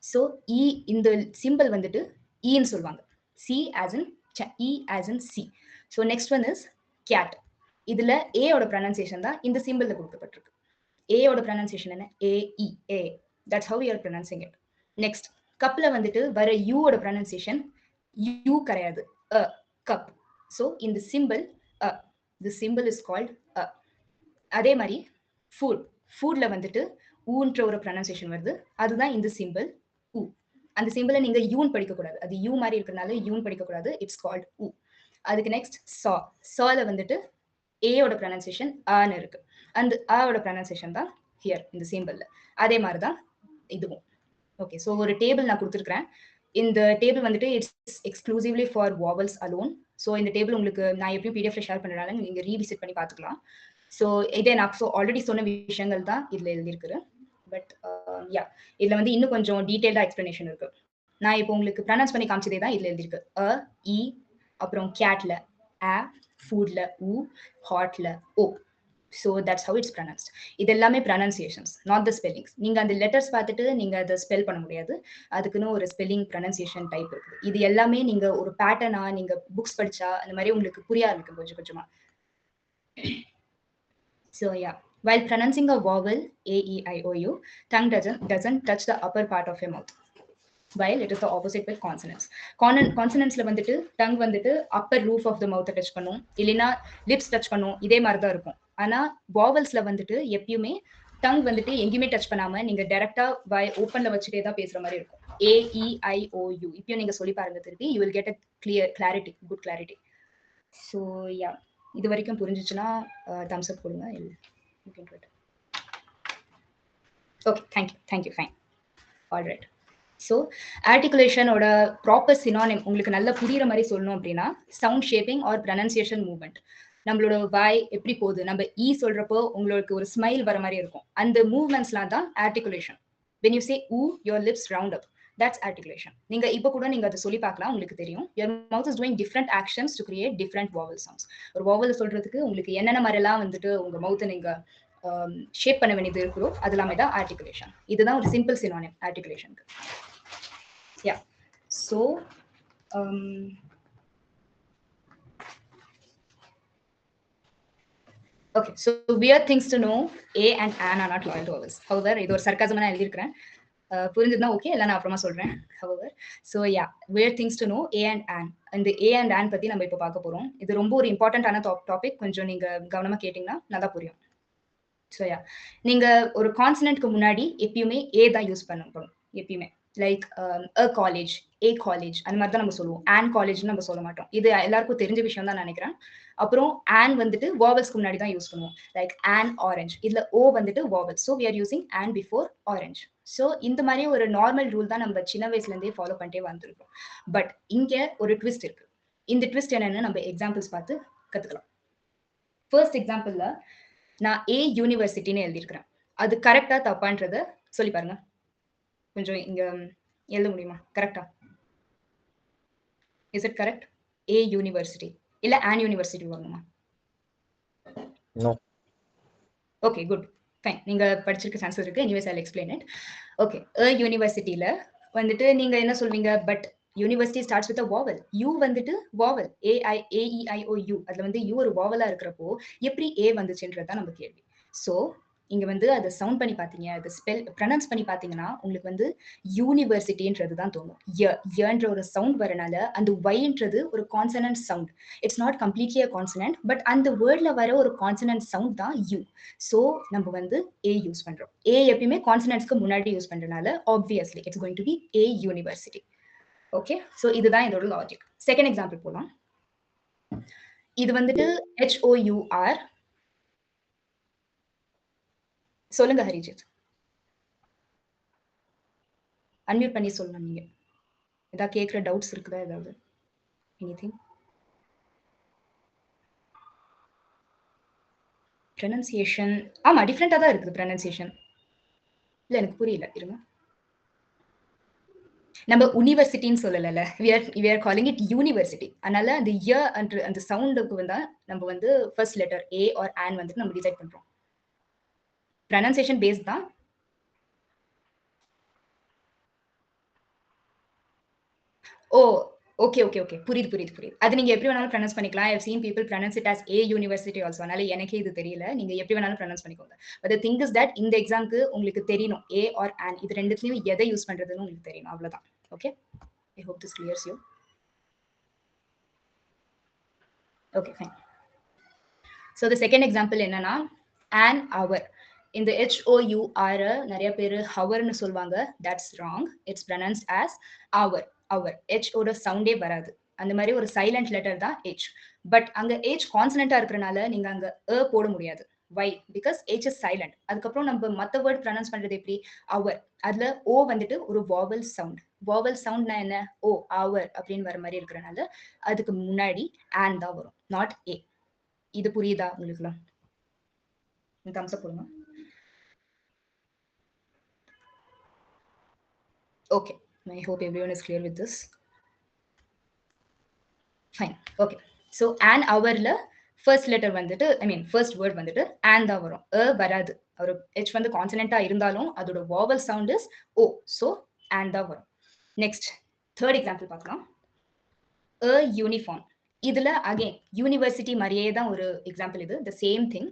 So E இந்த சிம்பிள் வந்துட்டு ஈன்னு சொல்லுவாங்க. C as in E as in C. So next one is cat. இதுல ஏயோட ப்ரொனன்சியேஷன் தான் இந்த சிம்பிள்ல கொடுக்கப்பட்டிருக்கு. ஏயோட ப்ரொனன்சியேஷன் என்ன? AE, A. That's how we are pronouncing it. Next கப்ல வந்துட்டு வர யூவோட ப்ரொனன்சியேஷன் யூ கிடையாது, கப். ஸோ இந்த symbol the symbol is called அதே மாதிரி ஃபுட்ல வந்துட்டு ஊன்ற ஒரு ப்ரொனன்சியேஷன் வருது, அதுதான் இந்த சிம்பிள் ஊ. அந்த சிம்பிளை நீங்க யூன் படிக்கக்கூடாது, அது யூ மாதிரி இருக்கிறதுனால யூன் படிக்கக்கூடாது, இட்ஸ் கால்ட் ஊ. அதுக்கு நெக்ஸ்ட் சால வந்துட்டு ஏயோட ப்ரொனன்சியேஷன் ஆன்னு இருக்கு, அந்த ஆவோட ப்ரொனன்சியேஷன் தான் ஹியர் இந்த சிம்பிள்ல. அதே மாதிரி தான் இதுவும். ஓகே, ஸோ ஒரு டேபிள் நான் கொடுத்துருக்கிறேன். இந்த டேபிள் வந்துட்டு it's exclusively for vowels alone. So இந்த டேபிள் உங்களுக்கு நான் எப்பயும் பிடிஎஃப்ல ஷேர் பண்ணுறதுனால நீங்கள் ரீவிசிட் பண்ணி பார்த்துக்கலாம். ஸோ இதே நான் ஆல்ரெடி சொன்ன விஷயங்கள் தான் இதில் எழுதியிருக்குது. பட் யா, இதில் வந்து இன்னும் கொஞ்சம் டீட்டெயில்டாக எக்ஸ்பிளனேஷன் இருக்கு. நான் இப்போ உங்களுக்கு ப்ரொனவுன்ஸ் பண்ணி காமிச்சதே தான் இதில் எழுதியிருக்கு. அ, இ, அப்புறம் கேட்ல ஆ, ஃபுட்ல ஊ, ஹாட்ல ஓ. So that's how it's pronounced. இது எல்லாமே pronunciations, not the spellings. நீங்க அந்த லெட்டர்ஸ் பார்த்துட்டு நீங்க அதை ஸ்பெல் பண்ண முடியாது, அதுக்குன்னு ஒரு ஸ்பெல்லிங் ப்ரொனன்சியேஷன் டைப் இருக்குது. இது எல்லாமே நீங்க ஒரு பேட்டர்னா நீங்க புக்ஸ் படிச்சா அந்த மாதிரி உங்களுக்கு புரிய ஆரம்பிக்கும் கொஞ்சம் கொஞ்சமா. So yeah, while pronouncing a vowel a, e, i, o, u, tongue doesn't touch the upper part of your mouth, while it is the opposite with consonants. Consonantsல வந்துட்டு டங் வந்துட்டு அப்பர் ரூஃப் ஆஃப் த மவுத்தை டச் பண்ணும், இல்லைன்னா லிப்ஸ் டச் பண்ணும், இதே மாதிரி தான் இருக்கும். ஆனா வாவல்ஸ்ல வந்துட்டு எப்பயுமே டங் வந்துட்டு எங்கேயுமே டச் பண்ணாம நீங்க டைரக்டா வாய் ஓப்பன்ல வச்சுட்டே தான் பேசுற மாதிரி இருக்கும். A, E, I, O, U. இப்பயும் நீங்க சொல்லி பாருங்க திருப்பி, you will get a clarity, good clarity. So yeah, இது வரைக்கும் புரிஞ்சிச்சுன்னா தம்ஸ் அப் கொடுங்க. Okay, thank you, fine, alright. So ஆர்டிகுலேஷனோட ப்ராப்பர் சினானிம் உங்களுக்கு நல்லா புரியுற மாதிரி சொல்லணும் அப்படின்னா sound shaping or pronunciation movement. நம்மளோட வாய் எப்படி போகுது, நம்ம ஈ சொல்றப்போ உங்களுக்கு ஒரு ஸ்மைல் வர மாதிரி இருக்கும், அந்த மூவ்மெண்ட்ஸ்லாம் தான் articulation. When you say oo, your lips round up, that's articulation. நீங்க இப்போ கூட நீங்க அதை சொல்லி பார்க்கலாம், உங்களுக்கு தெரியும். Your mouth is doing different actions to create different vowel sounds. ஒரு வாவல் சொல்றதுக்கு உங்களுக்கு என்னென்ன மாதிரிலாம் வந்துட்டு உங்க மவுத்தை நீங்க ஷேப் பண்ண வேண்டியது இருக்கிறோ அது எல்லாமே தான் ஆர்டிகுலேஷன். இதுதான் ஒரு சிம்பிள் சினானிம் ஆர்டிகுலேஷனுக்கு. Yeah, so okay, so weird things to know: a and an are not loyal to vowels. However, இது ஒரு sarcasm நான் எழுதியிருக்கிறேன், புரிஞ்சதுன்னா ஓகே, இல்லை நான் அப்புறமா சொல்றேன். However, so yeah, weird things to know: a and an. இந்த a and an பத்தி நம்ம இப்போ பார்க்க போறோம். இது ரொம்ப ஒரு இம்பார்ட்டன்டான டாபிக், கொஞ்சம் நீங்க கவனமா கேட்டீங்கன்னா நல்லா புரியும். ஸோ யா, நீங்க ஒரு கான்சனன்ட்க்கு முன்னாடி எப்பயுமே ஏ தான் யூஸ் பண்ணணும் எப்பயுமே. லைக் அ காலேஜ், ஏ காலேஜ், அந்த மாதிரி தான் நம்ம சொல்லுவோம். ஆன் காலேஜ்னு நம்ம சொல்ல மாட்டோம், இது எல்லாருக்கும் தெரிஞ்ச விஷயம் தான் நினைக்கிறேன். அப்புறம் ஆன் வந்துட்டு வாவல்ஸ்க்கு முன்னாடி தான் யூஸ் பண்ணுவோம், லைக் ஆன் ஆரஞ்ச், இதுல ஓ வந்துட்டு vowel, so we are using an before orange. So இந்த மாதிரி ஒரு நார்மல் ரூல் தான் நம்ம சின்ன வயசுல இருந்தே ஃபாலோ பண்ணிட்டே வந்துருக்கோம். பட் இங்க ஒரு ட்விஸ்ட் இருக்கு. இந்த ட்விஸ்ட் என்னன்னு நம்ம எக்ஸாம்பிள்ஸ் பார்த்து கத்துக்கலாம். ஃபர்ஸ்ட் எக்ஸாம்பிள்ல நான் ஏ யூனிவர்சிட்டின்னு எழுதியிருக்கிறேன், அது கரெக்டா தப்பான்றத சொல்லி பாருங்க. கொஞ்சம் இங்க எழுத முடியுமா? கரெக்டா? Is it correct? A university இல்ல ஆன் யூனிவர்சிட்டி வரணுமா? நோ. Okay, good, fine. நீங்க படிச்சிருக்க சான்சஸ் இருக்கு. Anyways I will explain it. Okay, a யூனிவர்சிட்டில வந்துட்டு நீங்க என்ன சொல்வீங்க? But university starts with a vowel. You வந்துட்டு vowel, a i a e i o u. அதுல வந்து யூ ஒரு வாவலா இருக்கிறப்போ எப்படி ஏ வந்துச்சுன்றதுதான் நம்ம கேள்வி. ஸோ இங்க வந்து அதை சவுண்ட் பண்ணி பார்த்தீங்க, அதை ப்ரொனவுன்ஸ் பண்ணி பார்த்தீங்கன்னா உங்களுக்கு வந்து யூனிவர்சிட்டின்றது தான் தோணும். யன்ற ஒரு சவுண்ட் வரனால அந்த ஒய்ன்றது ஒரு consonant sound. It's not completely a consonant, but அந்த வேர்ட்ல வர ஒரு கான்சனன்ட் சவுண்ட் தான் யூ. ஸோ நம்ம வந்து ஏ யூஸ் பண்றோம். ஏ எப்பயுமே கான்சனன்ட்ஸ்க்கு முன்னாடி யூஸ் பண்றதுனால obviously it's going to be a university. Okay, so இதுதான் இதோட லாஜிக். செகண்ட் எக்ஸாம்பிள் போலாம். இது வந்துட்டு HOUR. சொல்லுங்க ஹரிஜித், அன்மியூட் பண்ணி சொல்லணும். நீங்க ஏதாவது கேட்குற டவுட்ஸ் இருக்குதா? ஏதாவது எனிதிங்? ப்ரொனன்சியேஷன் ஆமா டிஃப்ரெண்டா தான் இருக்குது ப்ரொனன்சியேஷன். இல்ல எனக்கு புரியல, இருங்க. நம்ம யூனிவர்சிட்டின்னு சொல்லல, we are calling it university. அதனால அந்த அந்த சவுண்டுக்கு வந்தா நம்ம வந்து first letter a or an வந்து நம்ம டிசைட் பண்றோம். ப்ரொனன்சியேஷன் பேஸ்ட் தான். ஓ ஓகே, புரியுது. அது நீங்க எப்படி வேணாலும் ப்ரொனவுன்ஸ் பண்ணிக்கலாம். I have seen people pronounce it as a university also. அதனால எனக்கே இது தெரியல, நீங்க எப்படி வேணாலும் ப்ரொனவுன்ஸ் பண்ணிக்கோங்க. But the thing is that இந்த எக்ஸாம்க்கு உங்களுக்கு தெரியணும் ஏ ஆர் ஆன், இது ரெண்டுத்துலயும் எதை யூஸ் பண்றதுன்னு உங்களுக்கு தெரியணும், அவ்வளவுதான். Okay, I hope this clears you. Okay, fine. So the second example என்னன்னா an hour. இந்த HOUR நிறைய பேர் ஹவர்னு சொல்லுவாங்க. That's wrong. It's pronounced as hour. hour. H ஓட சவுண்டே வராது. அந்த மாதிரி ஒரு சைலண்ட் லெட்டர் தான் H. பட் அங்க H கான்சனண்டா இருக்கிறனால நீங்க அங்க போட முடியாது. Why? Because H is silent. அதுக்கப்புறம் நம்ம மற்ற வேர்ட் ப்ரொனவுன்ஸ் பண்றது எப்படி? hour. அதுல O வந்துட்டு ஒரு வாவல் சவுண்ட். வாவல் சவுண்ட்னா என்ன? ஓ hour அப்படின்னு வர மாதிரி இருக்கிறனால அதுக்கு முன்னாடி and தான் வரும், நாட் A. இது புரியுதா உங்களுக்குலாம்? தம்ஸ் அப் போடுங்க. Okay, I hope everyone is clear with this. Fine. Okay, so an hourல first letter வந்துட்டு first word வந்துட்டு and தான் வரும், வராது. ஒரு H வந்து கான்சனண்டா இருந்தாலும் அதோட vowel sound is O, so and தான் வரும். Next, third example பார்க்கலாம். A uniform. இதுல again university மாதிரியே தான் ஒரு example இது, the same thing.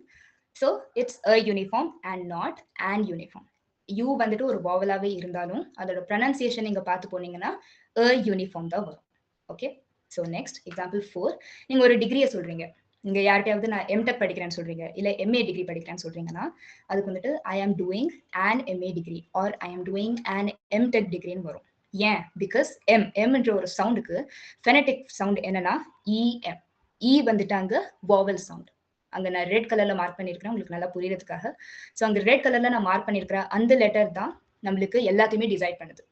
So it's a uniform and not an uniform. U வந்துட்டு ஒரு vowel-ஆவே இருந்தாலும் அதோட pronunciation நீங்க பார்த்து போனீங்கன்னா a uniform தான் வரும். Okay, so next example 4. நீங்க ஒரு டிகிரியை சொல்றீங்க, நீங்க யார்கிட்டயாவது நான் MTech படிக்கிறேன்னு சொல்றீங்க இல்ல MA டிகிரி படிக்கிறேன்னு சொல்றீங்கன்னா அதுக்கு வந்துட்டு I am doing an MA degree or I am doing an MTech degreeன்னு வரும். ஏன்? பிகாஸ் M என்ற ஒரு சவுண்டுக்கு ஃபெனடிக் சவுண்ட் என்னன்னா EM. E வந்துட்டு அங்க vowel sound. அங்க நான் ரெட் கலர்ல மார்க் பண்ணிருக்கிறேன் உங்களுக்கு நல்லா புரியறதுக்காக. ஸோ அங்க ரெட் கலர்ல நான் மார்க் பண்ணிருக்கிற அந்த லெட்டர் தான் நம்மளுக்கு எல்லாத்தையுமே டிசைட் பண்ணுது.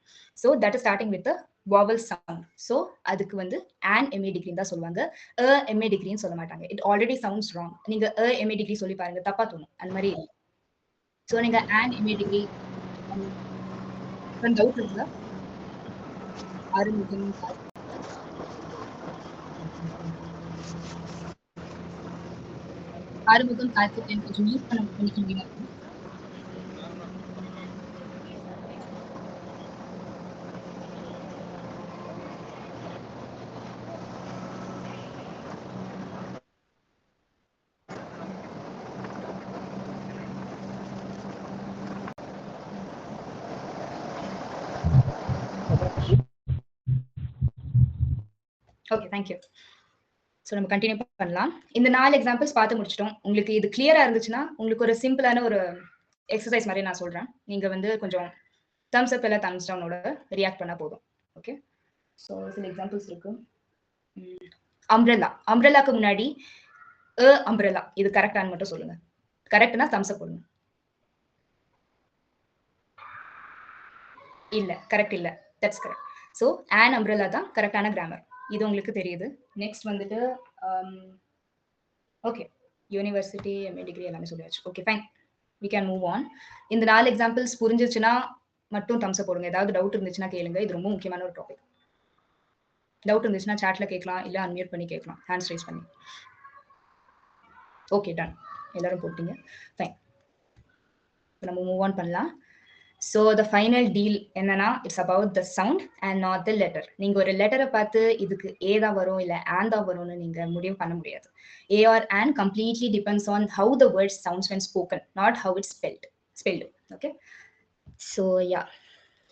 So that is starting with vowel sound. So அதுக்கு வந்து an MA degree தான் சொல்லுவாங்க, a MA degreeன்னு சொல்ல மாட்டாங்க. It already sounds wrong. நீங்க a MA degree சொல்லி பாருங்க, தப்பா தோணும். அந்த மாதிரி இல்லை. ஸோ நீங்க an MA degree டவுட் இருக்குதா? ஆறுமுகம் ஆறுமுகம் கார்த்திகேயன் கொஞ்சம் மியூட் பண்ணிக்கிறீங்க. Okay, thank you. ஸோ நம்ம கண்டினியூ பண்ணலாம். இந்த 4 எக்ஸாம்பிள்ஸ் பார்த்து முடிச்சிட்டோம். உங்களுக்கு இது கிளியரா இருந்துச்சுன்னா உங்களுக்கு ஒரு சிம்பிளான ஒரு எக்ஸசைஸ் மாதிரி நான் சொல்றேன். நீங்க வந்து கொஞ்சம் தம்ஸ் அப் இல்லை தம்ஸ் டவுனோட ரியாக்ட் பண்ணா போதும். ஓகே, ஸோ சில எக்ஸாம்பிள்ஸ் இருக்கு. அம்ப்ரெல்லா. அம்ப்ரெல்லாக்கு முன்னாடி அம்ப்ரெல்லா, இது கரெக்டானு மட்டும் சொல்லுங்க. கரெக்ட்னா தம்ஸ் அப் போடுங்க. இல்ல, கரெக்ட் இல்ல. That's correct. So an umbrella தான் கரெக்டான கிராமர். இது உங்களுக்கு தெரியுது. நெக்ஸ்ட் வந்துட்டு ஓகே, யூனிவர்சிட்டி MA டிகிரி எல்லாமே சொல்லியாச்சு. Okay, fine, we can move on. இந்த 4 எக்ஸாம்பிள்ஸ் புரிஞ்சிச்சுன்னா மட்டும் தம்ஸ் அப் போடுங்க. ஏதாவது டவுட் இருந்துச்சுன்னா கேளுங்க. இது ரொம்ப முக்கியமான ஒரு டாபிக். டவுட் இருந்துச்சுன்னா சாட்ல கேட்கலாம், இல்ல அன்மியூட் பண்ணி கேட்கலாம், ஹேண்ட்ஸ் ரைஸ் பண்ணி. Okay, done. எல்லாரும் போட்டீங்க, ஃபைன். நம்ம மூவ் ஆன் பண்ணலாம். ஸோ த ஃபைனல் டீல் என்னன்னா it's about the sound and not the letter. நீங்க ஒரு லெட்டரை பார்த்து இதுக்கு ஏ தான் வரும் இல்லை ஆன் தான் வரும்னு நீங்க முடிவு பண்ண முடியாது. A or an completely depends on how the word sounds when spoken, not how it's spelled. Okay, so yeah,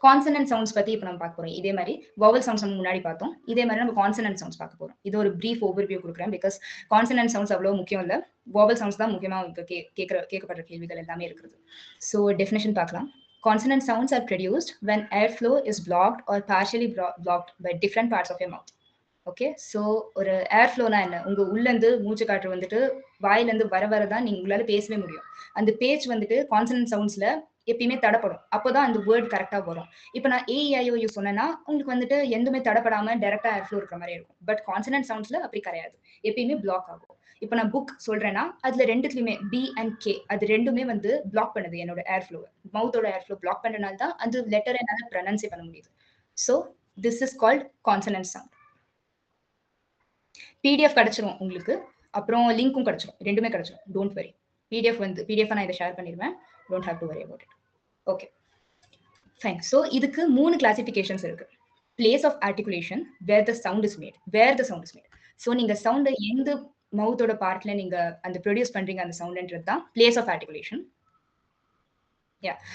consonant sounds பத்தி இப்போ நம்ம பார்க்க போறோம். இதே மாதிரி வவல் சவுண்ட்ஸ் நம்ம முன்னாடி பார்த்தோம். இதே மாதிரி நம்ம கான்சனன்ட் சவுண்ட்ஸ் பார்க்க போறோம். இது ஒரு பிரீஃப் ஓவர்வியூ கொடுக்குறேன். பிகாஸ் கான்சனன்ட் சவுண்ட்ஸ் அவ்வளோ முக்கியம் இல்லை, வவல் சவுண்ட்ஸ் தான் முக்கியமாக கேட்கப்படுற கேள்விகள் எல்லாமே இருக்குது. ஸோ டெஃபினேஷன் பார்க்கலாம். Consonant sounds are produced when airflow is blocked or partially blocked by different parts of your mouth. Okay, so ஒரு ஏர்ஃப்ளோனா என்ன? உங்க உள்ளேருந்து மூச்சு காற்று வந்துட்டு வாயிலேருந்து வரதான் நீங்க உங்களால பேசவே முடியும். அந்த பேச்சு வந்துட்டு கான்சனன்ட் சவுண்ட்ஸ்ல எப்பயுமே தடப்படும், அப்போதான் அந்த வேர்ட் கரெக்டா வரும். இப்போ நான் AEIOU சொன்னேன்னா உங்களுக்கு வந்துட்டு எதுவுமே தடப்படாம டைரக்டா ஏர்ஃப்ளோ இருக்கிற மாதிரி இருக்கும். பட் கான்சனன்ட் சவுண்ட்ஸ்ல அப்படி கிடையாது, எப்பயுமே பிளாக் ஆகும். இப்போ நான் புக் சொல்றேன்னா அதுல ரெண்டுத்துலயுமே B and K அது ரெண்டுமே வந்து பிளாக் பண்ணுது என்னோட ஏர்ஃப்ளோ. மவுத்தோட ஏர்ஃப்ளோ பிளாக் பண்றதுனால தான் அந்த லெட்டரை என்னால ப்ரொனன்ஸே பண்ண முடியுது. So this is called consonant sound. PDF கிடைச்சிரும் உங்களுக்கு, அப்புறம் லிங்க்கும் கிடைச்சிரும், ரெண்டுமே கிடைச்சிரும். Don't worry. PDF நான் இதை ஷேர் பண்ணிடுவேன். Don't have to worry about it. Okay, fine. So இதுக்கு 3 கிளாசிஃபிகேஷன்ஸ் இருக்கு. Place of articulation, where the sound is made. So நீங்க சவுண்டை எந்த மவுத்தோட பார்ட்ல நீங்க அந்த ப்ரொடியூஸ் பண்றீங்க அந்த சவுண்ட்ன்றது தான் place of articulation.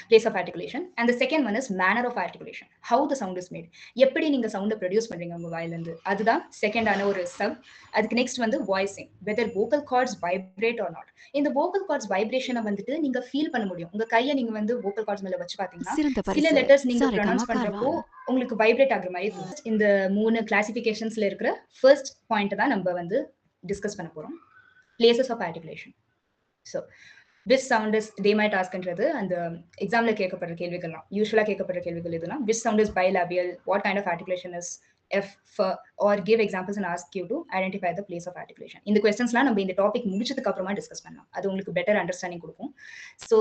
place of articulation. And the second one is manner of articulation, how the sound is made. எப்படி நீங்க சவுண்ட் ப்ரொடியூஸ் பண்றீங்க உங்க வாயில இருந்து, அதுதான் செகண்ட் ஆன ஒரு சப். அதுக்கு நெக்ஸ்ட் வந்து voicing, whether vocal cords vibrate or not. இந்த வோக்கல் கார்ட்ஸ் வைப்ரேஷனை வந்துட்டு நீங்க ஃபீல் பண்ண முடியும். உங்க கையை நீங்க வந்து வோக்கல் கார்ட்ஸ் மேல வச்சு பாத்தீங்கன்னா சில லெட்டர்ஸ் நீங்க ப்ரொனவுன்ஸ் பண்றப்போ உங்களுக்கு வைப்ரேட் ஆகுற மாதிரி இருக்கும். இந்த 3 கிளாசிஃபிகேஷன்ஸ்ல இருக்கிற ஃபர்ஸ்ட் பாயிண்ட் தான் நம்ம வந்து டிஸ்கஸ் பண்ண போறோம், places of articulation. So which sound is, they might ask என்றது அந்த எக்ஸாம்ல கேட்கப்படுற கேள்விகள்லாம் யூஸ்வலா கேட்கப்படுற கேள்விகள் எதுனா, which sound is bilabial, what kind of articulation is F, F, or give examples and ask you to identify the place of articulation. இந்த கொஸ்டின்ஸ்லாம் நம்ம இந்த டாபிக் முடிச்சதுக்கு அப்புறமா டிஸ்கஸ் பண்ணலாம், அது உங்களுக்கு பெட்டர் அண்டர்ஸ்டாண்டிங் கொடுக்கும். ஸோ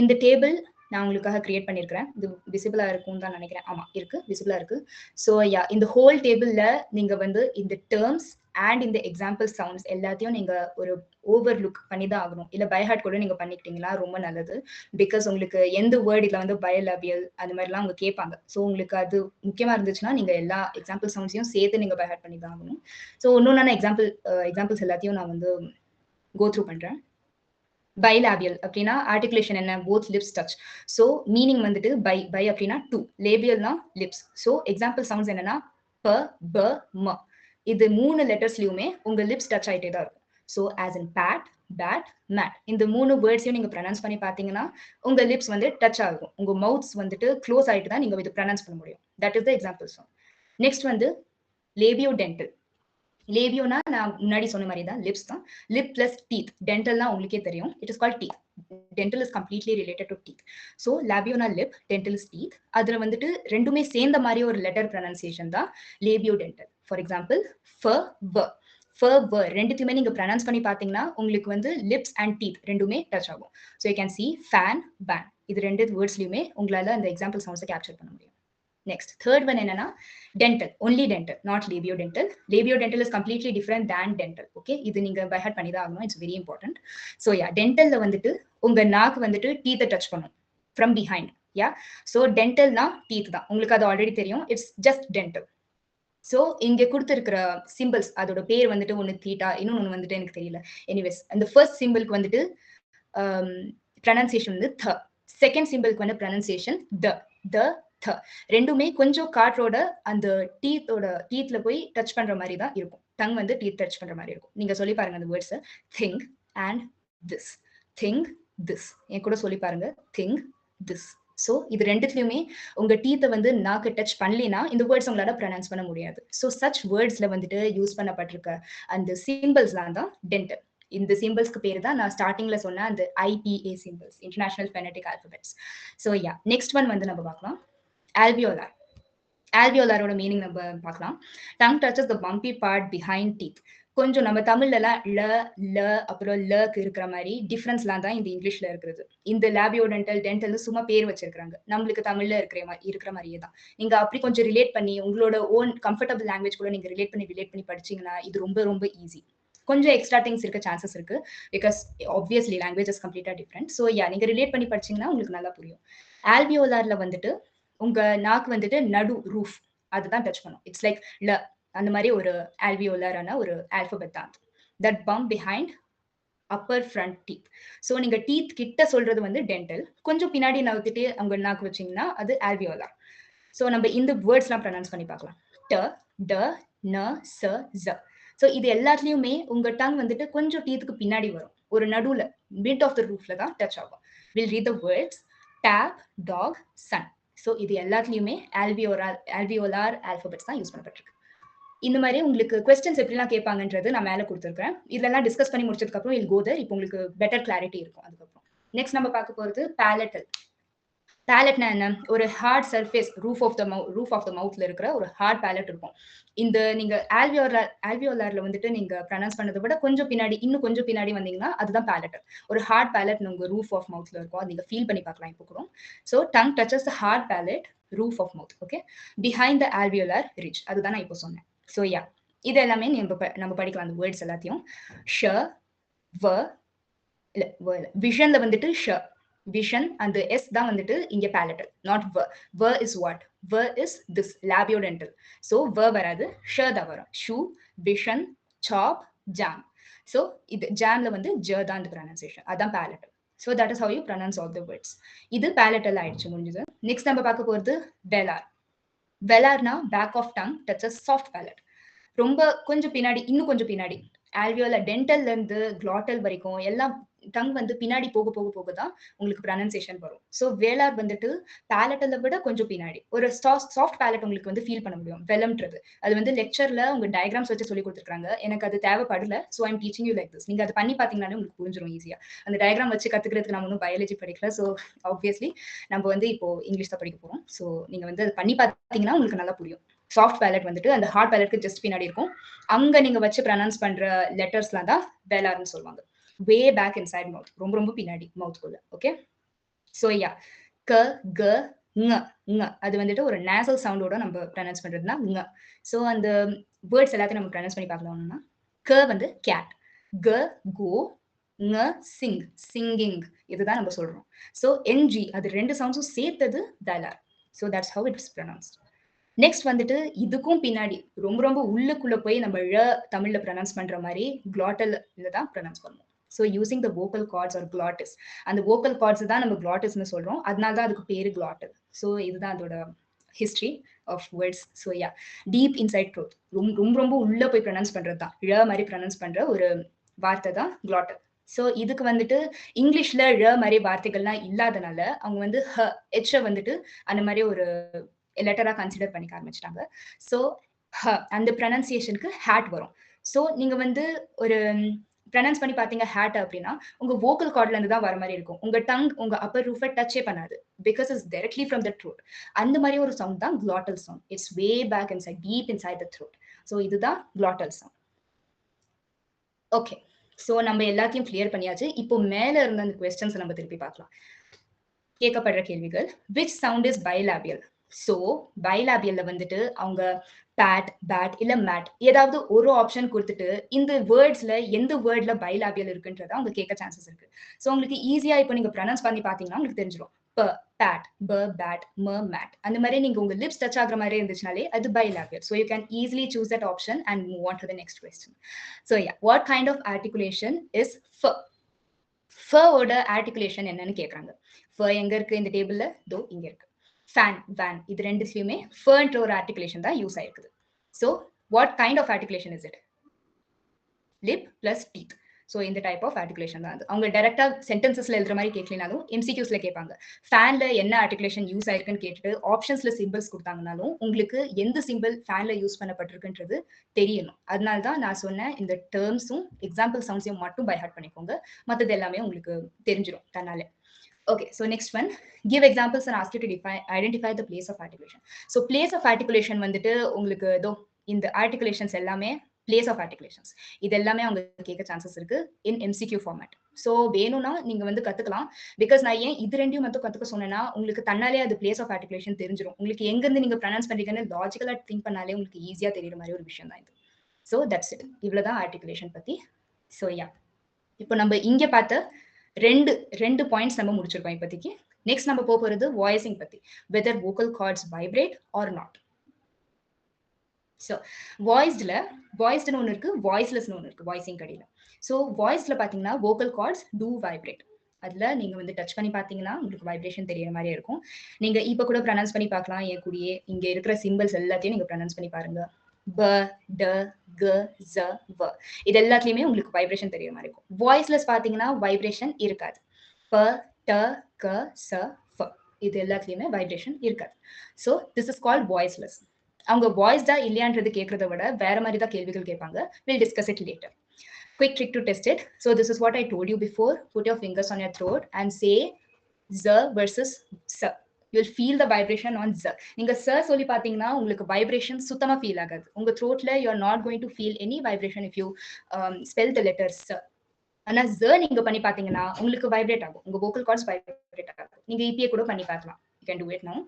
இந்த டேபிள் நான் உங்களுக்காக கிரியேட் பண்ணியிருக்கிறேன். இது விசிபிளா இருக்கும்னு தான் நினைக்கிறேன். ஆமா இருக்கு, விசிபிளா இருக்கு. ஸோ இந்த ஹோல் டேபிள்ல நீங்க வந்து இந்த டேர்ம்ஸ் அண்ட் இந்த எக்ஸாம்பிள் சவுண்ட்ஸ் எல்லாத்தையும் நீங்க ஒரு ஓவர் லுக் பண்ணி தான் ஆகணும். இல்ல பை ஹார்ட் கூட நீங்க பண்ணிக்கிட்டீங்களா ரொம்ப நல்லது. பிகாஸ் உங்களுக்கு எந்த வேர்ட் இதுல வந்து பயோலாபியல் அந்த மாதிரிலாம் அவங்க கேட்பாங்க. ஸோ உங்களுக்கு அது முக்கியமா இருந்துச்சுன்னா நீங்க எல்லா எக்ஸாம்பிள் சவுண்ட்ஸையும் சேர்த்து நீங்க பை ஹார்ட் பண்ணி தான் ஆகணும். ஸோ இன்னொன்னு எக்ஸாம்பிள்ஸ் எல்லாத்தையும் நான் வந்து கோ த்ரூ பண்றேன். பைலாபியல் அப்படின்னா ஆர்டிகுலேஷன் என்ன, both lips touch. So meaning வந்துட்டு பை அப்படின்னா டூ, லேபியல்னா லிப்ஸ். ஸோ எக்ஸாம்பிள் சவுண்ட்ஸ் என்னன்னா ப, ப, ம. இது 3 லெட்டர்ஸ்லயுமே உங்க லிப்ஸ் டச் ஆயிட்டே தான் இருக்கும். So as in bat, pat, mat, இந்த 3 வேர்ட்ஸையும் நீங்க ப்ரொனவுன்ஸ் பண்ணி பாத்தீங்கன்னா உங்க லிப்ஸ் வந்து டச் ஆகும். உங்க மவுத்ஸ் வந்துட்டு க்ளோஸ் ஆயிட்டு தான் நீங்க இது ப்ரொனவுன்ஸ் பண்ண முடியும். That is the example sound. Next வந்து லேபியோ டென்டல். லேபியோனா நான் முன்னாடி சொன்ன மாதிரி தான் லிப்ஸ் தான். Lip plus teeth. டென்டல்னா உங்களுக்கே தெரியும், it is called teeth. Dental is completely related to teeth. So லேபியோனா லிப், டென்டல் இஸ் டீத். அதுல வந்துட்டு ரெண்டுமே சேர்ந்த மாதிரி ஒரு லெட்டர் ப்ரொனன்சியேஷன் தான் லேபியோ டென்டல். ஃபார் எக்ஸாம்பிள் ஃப, வ, ஃப, வ ரெண்டுத்தையுமே நீங்க ப்ரொனவுன்ஸ் பண்ணி பாத்தீங்கன்னா உங்களுக்கு வந்து லிப்ஸ் அண்ட் டீத் ரெண்டுமே டச் ஆகும். So you can see fan, van, இது 2 வேர்ட்ஸ்லயுமே உங்களால அந்த எக்ஸாம்பிள் சவுண்ட்ஸை கேப்சர் பண்ண முடியும். Next, third one என்னன்னா dental, only dental, not labio dental. Labio dental is completely different than dental. Okay, இது நீங்க by heart பண்ணி தான் ஆகணும், it's very important. So dentalல வந்துட்டு உங்க நாக்கு வந்துட்டு teeth டச் பண்ணும் from behind. So dentalனா teeth தான், உங்களுக்கு அது ஆல்ரெடி தெரியும், it's just dental. So இங்க கொடுத்திருக்கிற சிம்பிள்ஸ் அதோட பேர் வந்துட்டு ஒன்னு தீட்டா, இன்னொன்னு வந்துட்டு எனக்கு தெரியல. எனிவேஸ் அந்த ஃபர்ஸ்ட் சிம்பிளுக்கு வந்துட்டு ப்ரொனன்சியேஷன் வந்து த, செகண்ட் சிம்பிளுக்கு வந்து ப்ரொனன்சியேஷன் த, ரெண்டுமே கொஞ்சம் காற்றோட அந்த டீத்ல போய் டச் பண்ற மாதிரி தான் இருக்கும். டங் வந்து டீத் டச் பண்ற மாதிரி இருக்கும். நீங்க சொல்லி பாருங்க அந்த words, think and this, think this, என் கூட சொல்லி பாருங்க, திங்க் திஸ். ஸோ இது ரெண்டுத்துலயுமே உங்க டீத்தை வந்து நாக்கு டச் பண்ணலினா இந்த வேர்ட்ஸ் உங்களால ப்ரொனவுன்ஸ் பண்ண முடியாது. ஸோ சச் வேர்ட்ஸ்ல வந்துட்டு யூஸ் பண்ணப்பட்டிருக்க அந்த சிம்பிள்ஸ்லாம் தான் டென்டல். இந்த சிம்பிள்ஸ்க்கு பேரு தான் நான் ஸ்டார்டிங்ல சொன்ன அந்த IPA symbols, international fanatic alphabets. So next one வந்து நம்ம பார்க்கலாம் alveolar. alveolarோட மீனிங் நம்ம பார்க்கலாம். tongue touches the bumpy part behind teeth. கொஞ்சம் நம்ம தமிழ்லலாம் ல, ல, அப்புறம் லக்கு இருக்கிற மாதிரி டிஃபரன்ஸ்லாம் தான் இந்த இங்கிலீஷ்ல இருக்கிறது. இந்த லேபியோ டென்டல், டென்டல் சும்மா பேர் வச்சிருக்காங்க, நம்மளுக்கு தமிழ்ல இருக்கிற மாதிரியே தான். நீங்க அப்படி கொஞ்சம் ரிலேட் பண்ணி உங்களோட ஓன் கம்ஃபர்டபிள் லாங்குவேஜ் கூட நீங்க ரிலேட் பண்ணி படிச்சீங்கன்னா இது ரொம்ப ரொம்ப ஈஸி. கொஞ்சம் எக்ஸ்ட்ரா திங்ஸ் இருக்க சான்சஸ் இருக்கு, பிகாஸ் ஆப்வியஸ்லி லாங்குவேஜஸ் கம்ப்ளீட்டா டிஃப்ரெண்ட். ஸோ நீங்க ரிலேட் பண்ணி படிச்சீங்கன்னா உங்களுக்கு நல்லா புரியும். ஆல்வியோலார்ல வந்துட்டு உங்க நாக்கு வந்துட்டு நடு ரூஃப் அதுதான் டச் பண்ணும். இட்ஸ் லைக் ல, அந்த மாதிரி ஒரு ஆல்வியோலரான ஒரு ஆல்பபெட் தான். That bump behind upper front teeth. So நீங்க டீத் கிட்ட சொல்றது வந்து டென்டல், கொஞ்சம் பின்னாடி நவுத்திட்டு உங்க நாக்கு வச்சீங்கன்னா அது ஆல்வியோலார். ஸோ நம்ம இந்த வேர்ட்ஸ்லாம் ப்ரொனவுன்ஸ் பண்ணி பார்க்கலாம். ட, ட, ந, ச, ஜ. ஸோ இது எல்லாத்துலயுமே உங்க டங் வந்துட்டு கொஞ்சம் டீத்துக்கு பின்னாடி வரும், ஒரு நடுவுல மிட் ஆஃப் த ரூஃப்ல தான் டச் ஆகும். Will read the words tap, dog, sun. So இது எல்லாத்துலயுமே ஆல்வியோலார் ஆல்பபெட்ஸ் தான் யூஸ் பண்ணப்பட்டிருக்கு. இந்த மாதிரி உங்களுக்கு கொஸ்டின்ஸ் எப்படிலாம் கேட்பாங்கன்றது நான் மேலே கொடுத்துருக்கேன். இதெல்லாம் டிஸ்கஸ் பண்ணி முடிச்சதுக்கு அப்புறம் இல் கோ தேர். இப்போ உங்களுக்கு பெட்டர் கிளாரிட்டி இருக்கும். அதுக்கப்புறம் நெக்ஸ்ட் நம்ம பார்க்க போறது பேலட்டல். பேலட்னா என்ன, ஒரு hard surface, roof of the மவுத்ல இருக்கிற ஒரு ஹார்ட் பேலட் இருக்கும். இந்த நீங்க ஆல்வியோலார்ல வந்துட்டு நீங்க ப்ரொனவுன்ஸ் பண்ணதை விட கொஞ்சம் பின்னாடி, இன்னும் கொஞ்சம் பின்னாடி வந்தீங்கன்னா அதுதான் பேலட்டல். ஒரு ஹார்ட் பேலட் உங்க ரூஃப் ஆஃப் மவுத்ல இருக்கும், அது நீங்க ஃபீல் பண்ணி பார்க்கலாம் இப்போ கூட. So tongue touches the hard palate, roof of mouth. Okay, behind the alveolar ridge, அதுதான் நான் இப்போ சொன்னேன். ஸோ இது எல்லாமே நம்ம படிக்கலாம் அந்த வேர்ட்ஸ் எல்லாத்தையும். ஷ, வ, விஷன்ல வந்துட்டு ஷ, விஷன் அந்த எஸ் தான் வந்துட்டு இங்க பேலட்டல், நாட் வ. வ இஸ் வாட், வ இஸ் திஸ் லாபியோடென்டல். ஸோ வ வராது, ஷ தான் வரும். Shoe, vision, chop, jam. So இது ஜாம்ல வந்து ஜ தான் இந்த ப்ரொனன்சியேஷன், அதான் palatal. So that is how you pronounce all the words. இது பேலட்டல் ஆயிடுச்சு, முடிஞ்சது. நெக்ஸ்ட் நம்ம பார்க்க போகிறது வெலார். வெலார்னா back of tongue touches soft palate. ரொம்ப கொஞ்சம் பின்னாடி, இன்னும் கொஞ்சம் பின்னாடி ஆல்வியோல டென்டல்ல இருந்து குளாட்டல் வரைக்கும் எல்லாம் டங் வந்து பின்னாடி போக போக போக தான் உங்களுக்கு ப்ரொனன்சியேஷன் வரும். ஸோ வேலார் வந்துட்டு பேலட்டலை விட கொஞ்சம் பின்னாடி ஒரு சாஃப்ட் பேலட் உங்களுக்கு வந்து ஃபீல் பண்ண முடியும். வெலம்ன்றது அது வந்து லெக்சர்ல உங்க டயக்ராம்ஸ் வச்சு சொல்லி கொடுத்துருக்காங்க. எனக்கு அது தேவைப்படல, so I'm teaching you like this. நீங்க அதை பண்ணி பார்த்தீங்கன்னாலே உங்களுக்கு புரிஞ்சிடும் ஈஸியா. அந்த டயக்ராம் வச்சு கத்துக்கிறதுக்கு நம்ம ஒன்றும் பயாலஜி படிக்கல, ஸோ ஆப்வியஸ்லி நம்ம வந்து இப்போ இங்கிலீஷ் தான் படிக்க போறோம். ஸோ நீங்க வந்து அது பண்ணி பார்த்தீங்கன்னா உங்களுக்கு நல்லா புரியும். சாஃப்ட் பேலட் வந்துட்டு அந்த ஹார்ட் பேலட்க்கு ஜஸ்ட் பின்னாடி இருக்கும். அங்க நீங்க வச்சு ப்ரொனவுன்ஸ் பண்ற லெட்டர்ஸ்லாம் தான் வேலார்னு சொல்லுவாங்க. வே பேக் இன்சைட் மவுத், ரொம்ப ரொம்ப பின்னாடி மவுத்குள்ள. ஓகே, ஸோ யா க க ங அது வந்துட்டு ஒரு நேசல் சவுண்டோட நம்ம ப்ரொனவுன்ஸ் பண்றதுனா ங. ஸோ அந்த வேர்ட்ஸ் எல்லாத்தையும் நம்ம ப்ரொனவுன்ஸ் பண்ணி பார்க்கலாம்னா க வந்து கேட், க கோ, ங சிங் சிங்கிங், இதுதான் நம்ம சொல்றோம். ஸோ என்ஜி அது ரெண்டு சவுண்ட்ஸும் சேர்த்தது velar. So that's how it is pronounced. Next வந்துட்டு இதுக்கும் பின்னாடி ரொம்ப ரொம்ப உள்ளுக்குள்ள போய் நம்ம தமிழ்ல ப்ரொனவுன்ஸ் பண்ற மாதிரி குளாட்டல்ல தான் ப்ரொனவுன்ஸ் பண்ணுவோம். So using the vocal cords or glottis. அந்த வோக்கல் கார்ட்ஸ் தான் நம்ம குளாட்டிஸ்னு சொல்றோம், அதனால தான் அதுக்கு பேரு குளாட்டல். ஸோ இதுதான் அதோட history of words. So yeah deep inside truth, ரொம்ப ரொம்ப உள்ள போய் ப்ரொனவுன்ஸ் பண்றது தான் மாதிரி ப்ரொனவுன்ஸ் பண்ற ஒரு வார்த்தை தான் குளாட்டல். ஸோ இதுக்கு வந்துட்டு இங்கிலீஷ்ல மாதிரி வார்த்தைகள்லாம் இல்லாதனால அவங்க வந்து ஹெச்சை வந்துட்டு அந்த மாதிரி ஒரு லெட்டரா கன்சிடர் பண்ணிக்க ஆரம்பிச்சிட்டாங்க. ஸோ அந்த ப்ரொனன்சியேஷனுக்கு ஹேட் வரும். ஸோ நீங்க வந்து ஒரு ப்ரொனவுன்ஸ் பண்ணி பார்த்தீங்க ஹேட் அப்படின்னா உங்க வோக்கல் கார்ட்ல இருந்து தான் வர மாதிரி இருக்கும். உங்க டங் உங்க அப்பர் ரூஃபை டச்சே பண்ணாது, because it's directly from the throat. அந்த மாதிரி ஒரு சவுண்ட் தான் glottal sound. It's way back inside, deep inside the throat. So இதுதான் குளாட்டல் சவுண்ட். ஓகே, ஸோ நம்ம எல்லாத்தையும் கிளியர் பண்ணியாச்சு. இப்போ மேல இருந்த அந்த கொஸ்டின்ஸ் நம்ம திருப்பி பார்க்கலாம். கேட்கப்படுற கேள்விகள், which sound is bilabial? So பைலாபியல்ல வந்துட்டு அவங்க பேட், பேட் இல்ல மேட் ஏதாவது ஒரு ஆப்ஷன் கொடுத்துட்டு இந்த வேர்ட்ஸ்ல எந்த வேர்ட்ல பைலாபியல் இருக்குன்றத அவங்க கேட்க சான்சஸ் இருக்கு. ஸோ உங்களுக்கு ஈஸியா இப்போ நீங்க ப்ரொனவுன்ஸ் பண்ணி பாத்தீங்கன்னா உங்களுக்கு தெரிஞ்சிடும். ப பேட், ப பேட், ம மேட், அந்த மாதிரி நீங்க உங்க லிப்ஸ் டச் ஆகுற மாதிரி இருந்துச்சுனாலே அது bilabial. So you can easily choose that option and move on to the next question. So yeah, what kind of articulation is f? f ஓட articulation என்னன்னு கேக்குறாங்க. f எங்க இருக்கு இந்த டேபிள்ல? தோ இங்க இருக்கு. ஃபேன், வேன், இது ரெண்டுலயுமே ஃபர்ன்ற ஒரு ஆர்டிகுலேஷன் தான் யூஸ் ஆயிருக்குது. So what kind of articulation is it? Lip plus teeth. So இந்த டைப் ஆஃப் ஆர்டிகுலேஷன் தான் அது. அவங்க டைரக்டா சென்டென்சஸ்ல எழுதுற மாதிரி கேட்கலனாலும் எம்சிக்யூஸ்ல கேட்பாங்க. ஃபேன்ல என்ன ஆர்டிகுலேஷன் யூஸ் ஆயிருக்குன்னு கேட்டுட்டு ஆப்ஷன்ஸ்ல சிம்பிள்ஸ் கொடுத்தாங்கனாலும் உங்களுக்கு எந்த சிம்பிள் ஃபேன்ல யூஸ் பண்ணப்பட்டிருக்குன்றது தெரியணும். அதனால தான் நான் சொன்னேன் இந்த டேர்ம்ஸும் எக்ஸாம்பிள் சவுண்ட்ஸையும் மட்டும் பை ஹார்ட் பண்ணிக்கோங்க, மற்றது எல்லாமே உங்களுக்கு தெரிஞ்சிடும் தன்னாலே. Okay, so next one, give examples and ask you to identify the place of articulation. So place of articulation வந்துட்டு உங்களுக்கு இதோ இந்த articulations எல்லாமே place of articulations இது எல்லாமே அவங்க கேட்க சான்சஸ் இருக்கு in MCQ format. ஸோ வேணும்னா நீங்க வந்து கத்துக்கலாம். பிகாஸ் நான் ஏன் இது ரெண்டையும் மட்டும் கத்துக்க சொன்னேன்னா உங்களுக்கு தன்னாலே அது பிளேஸ் ஆஃப் ஆர்டிகுலேஷன் தெரிஞ்சிடும். உங்களுக்கு எங்க இருந்து நீங்க ப்ரொனவுன்ஸ் பண்றீங்கன்னு லாஜிக்கலா திங்க் பண்ணாலே உங்களுக்கு ஈஸியா தெரியுற மாதிரி ஒரு விஷயம் தான் இது. ஸோ தட்ஸ் இட், இவ்வளவுதான் ஆர்டிகுலேஷன் பத்தி. ஸோ யா, இப்போ நம்ம இங்க பார்த்த ரெண்டு பாயிண்ட்ஸ் நம்ம முடிச்சிருக்கோம் இப்போதைக்கு. நெக்ஸ்ட் நம்ம போறது வாய்ஸிங் பத்தி, whether vocal cords vibrate or not. So வாய்ஸ்டுன்னு ஒன்று இருக்கு, வாய்ஸ்லெஸ்னு ஒன்று இருக்கு வாய்ஸிங் கடையில். ஸோ வாய்ஸ்ல பார்த்தீங்கன்னா வோக்கல் கார்ட்ஸ் டூ வைப்ரேட். அதில் நீங்கள் வந்து டச் பண்ணி பார்த்தீங்கன்னா உங்களுக்கு வைப்ரேஷன் தெரியற மாதிரியே இருக்கும். நீங்கள் இப்போ கூட ப்ரொனவுன்ஸ் பண்ணி பார்க்கலாம். என் கூடயே இங்கே இருக்கிற சிம்பிள்ஸ் எல்லாத்தையும் நீங்கள் ப்ரொனவுன்ஸ் பண்ணி பாருங்க. ப, ட, க, ஜ, வ, இது எல்லாத்துலயுமே உங்களுக்கு வைப்ரேஷன் தெரியற மாதிரி இருக்கும். வாய்ஸ்லெஸ் பாத்தீங்கன்னா வைப்ரேஷன் இருக்காது. ப, ட, க, ச, ஃப, இது எல்லாத்துலயுமே வைப்ரேஷன் இருக்காது. So this is called voiceless. அவங்க வாய்ஸ் தான் இல்லையான்றது கேட்கறத விட வேற மாதிரி தான் கேள்விகள் கேட்பாங்க. Will discuss it later. Quick trick to test it. So this is what I told you before. Put your fingers on your throat and say z versus s. You'll feel the vibration on z. நீங்க s சொல்லி பாத்தீங்கன்னா உங்களுக்கு வைப்ரேஷன் சுத்தமா ஃபீல் ஆகாது. உங்க throatல you are not going to feel any vibration if you spell the letter s. ஆனா z நீங்க பண்ணி பாத்தீங்கன்னா உங்களுக்கு வைப்ரேட் ஆகும். உங்க vocal cords வைப்ரேட் ஆகும். நீங்க இப்பயே கூட பண்ணி பார்க்கலாம். You can do it now.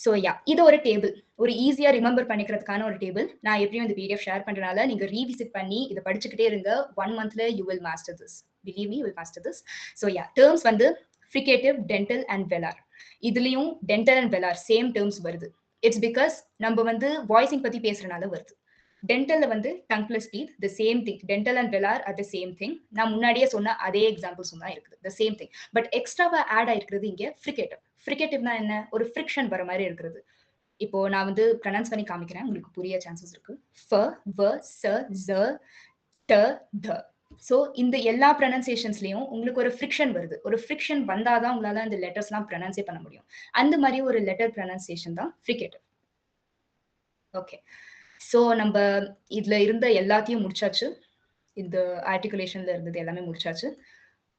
So yeah, இது ஒரு டேபிள், ஒரு ஈஸியா ரிமெம்பர் பண்ணிக்கிறதுக்கான ஒரு டேபிள். நான் எப்படியும் இந்த PDF ஷேர் பண்றதுனால நீங்க ரீவிசிட் பண்ணி இதை படிச்சுக்கிட்டே இருங்க. 1 monthல you will master this. Believe me, you will master this. So yeah, terms வந்து fricative, dental and velar. இதுலயும் dental and velar same terms வருது. இட்ஸ் பிகாஸ் நம்ம வந்து வாய்ஸிங் பத்தி பேசுறதுனால வருது. டென்டல்ல வந்து tongue plus teeth the same thing. Dental and velar are the same thing. நான் முன்னாடியே சொன்ன அதே எக்ஸாம்பிள்ஸ் தான் இருக்குது, த சேம் திங். பட் எக்ஸ்ட்ராவா ஆட் ஆயிருக்கிறது இங்க ஃப்ரிகேட்டிவ். ஃப்ரிகேட்டிவ்னா என்ன? ஒரு ஃப்ரிக்ஷன் வர மாதிரி இருக்கிறது. இப்போ நான் வந்து ப்ரொனவுன்ஸ் பண்ணி காமிக்கிறேன், உங்களுக்கு புரிய சான்சஸ் இருக்கு. ஃப, வ, ச, ஜ, ட, ட. ஸோ இந்த எல்லா ப்ரொனன்சியேஷன்ஸ்லயும் உங்களுக்கு ஒரு ஃப்ரிக்ஷன் வருது. ஒரு ஃப்ரிக்ஷன் வந்தாதான் உங்களால இந்த லெட்டர்ஸ்லாம் ப்ரொனன்ஸே பண்ண முடியும். அந்த மாதிரி ஒரு லெட்டர் ப்ரொனன்சியேஷன் தான் ஃப்ரிகேட்டிவ். ஓகே, ஸோ நம்ம இதுல இருந்த எல்லாத்தையும் முடிச்சாச்சு. இந்த ஆர்டிகுலேஷன்ல இருந்தது எல்லாமே முடிச்சாச்சு.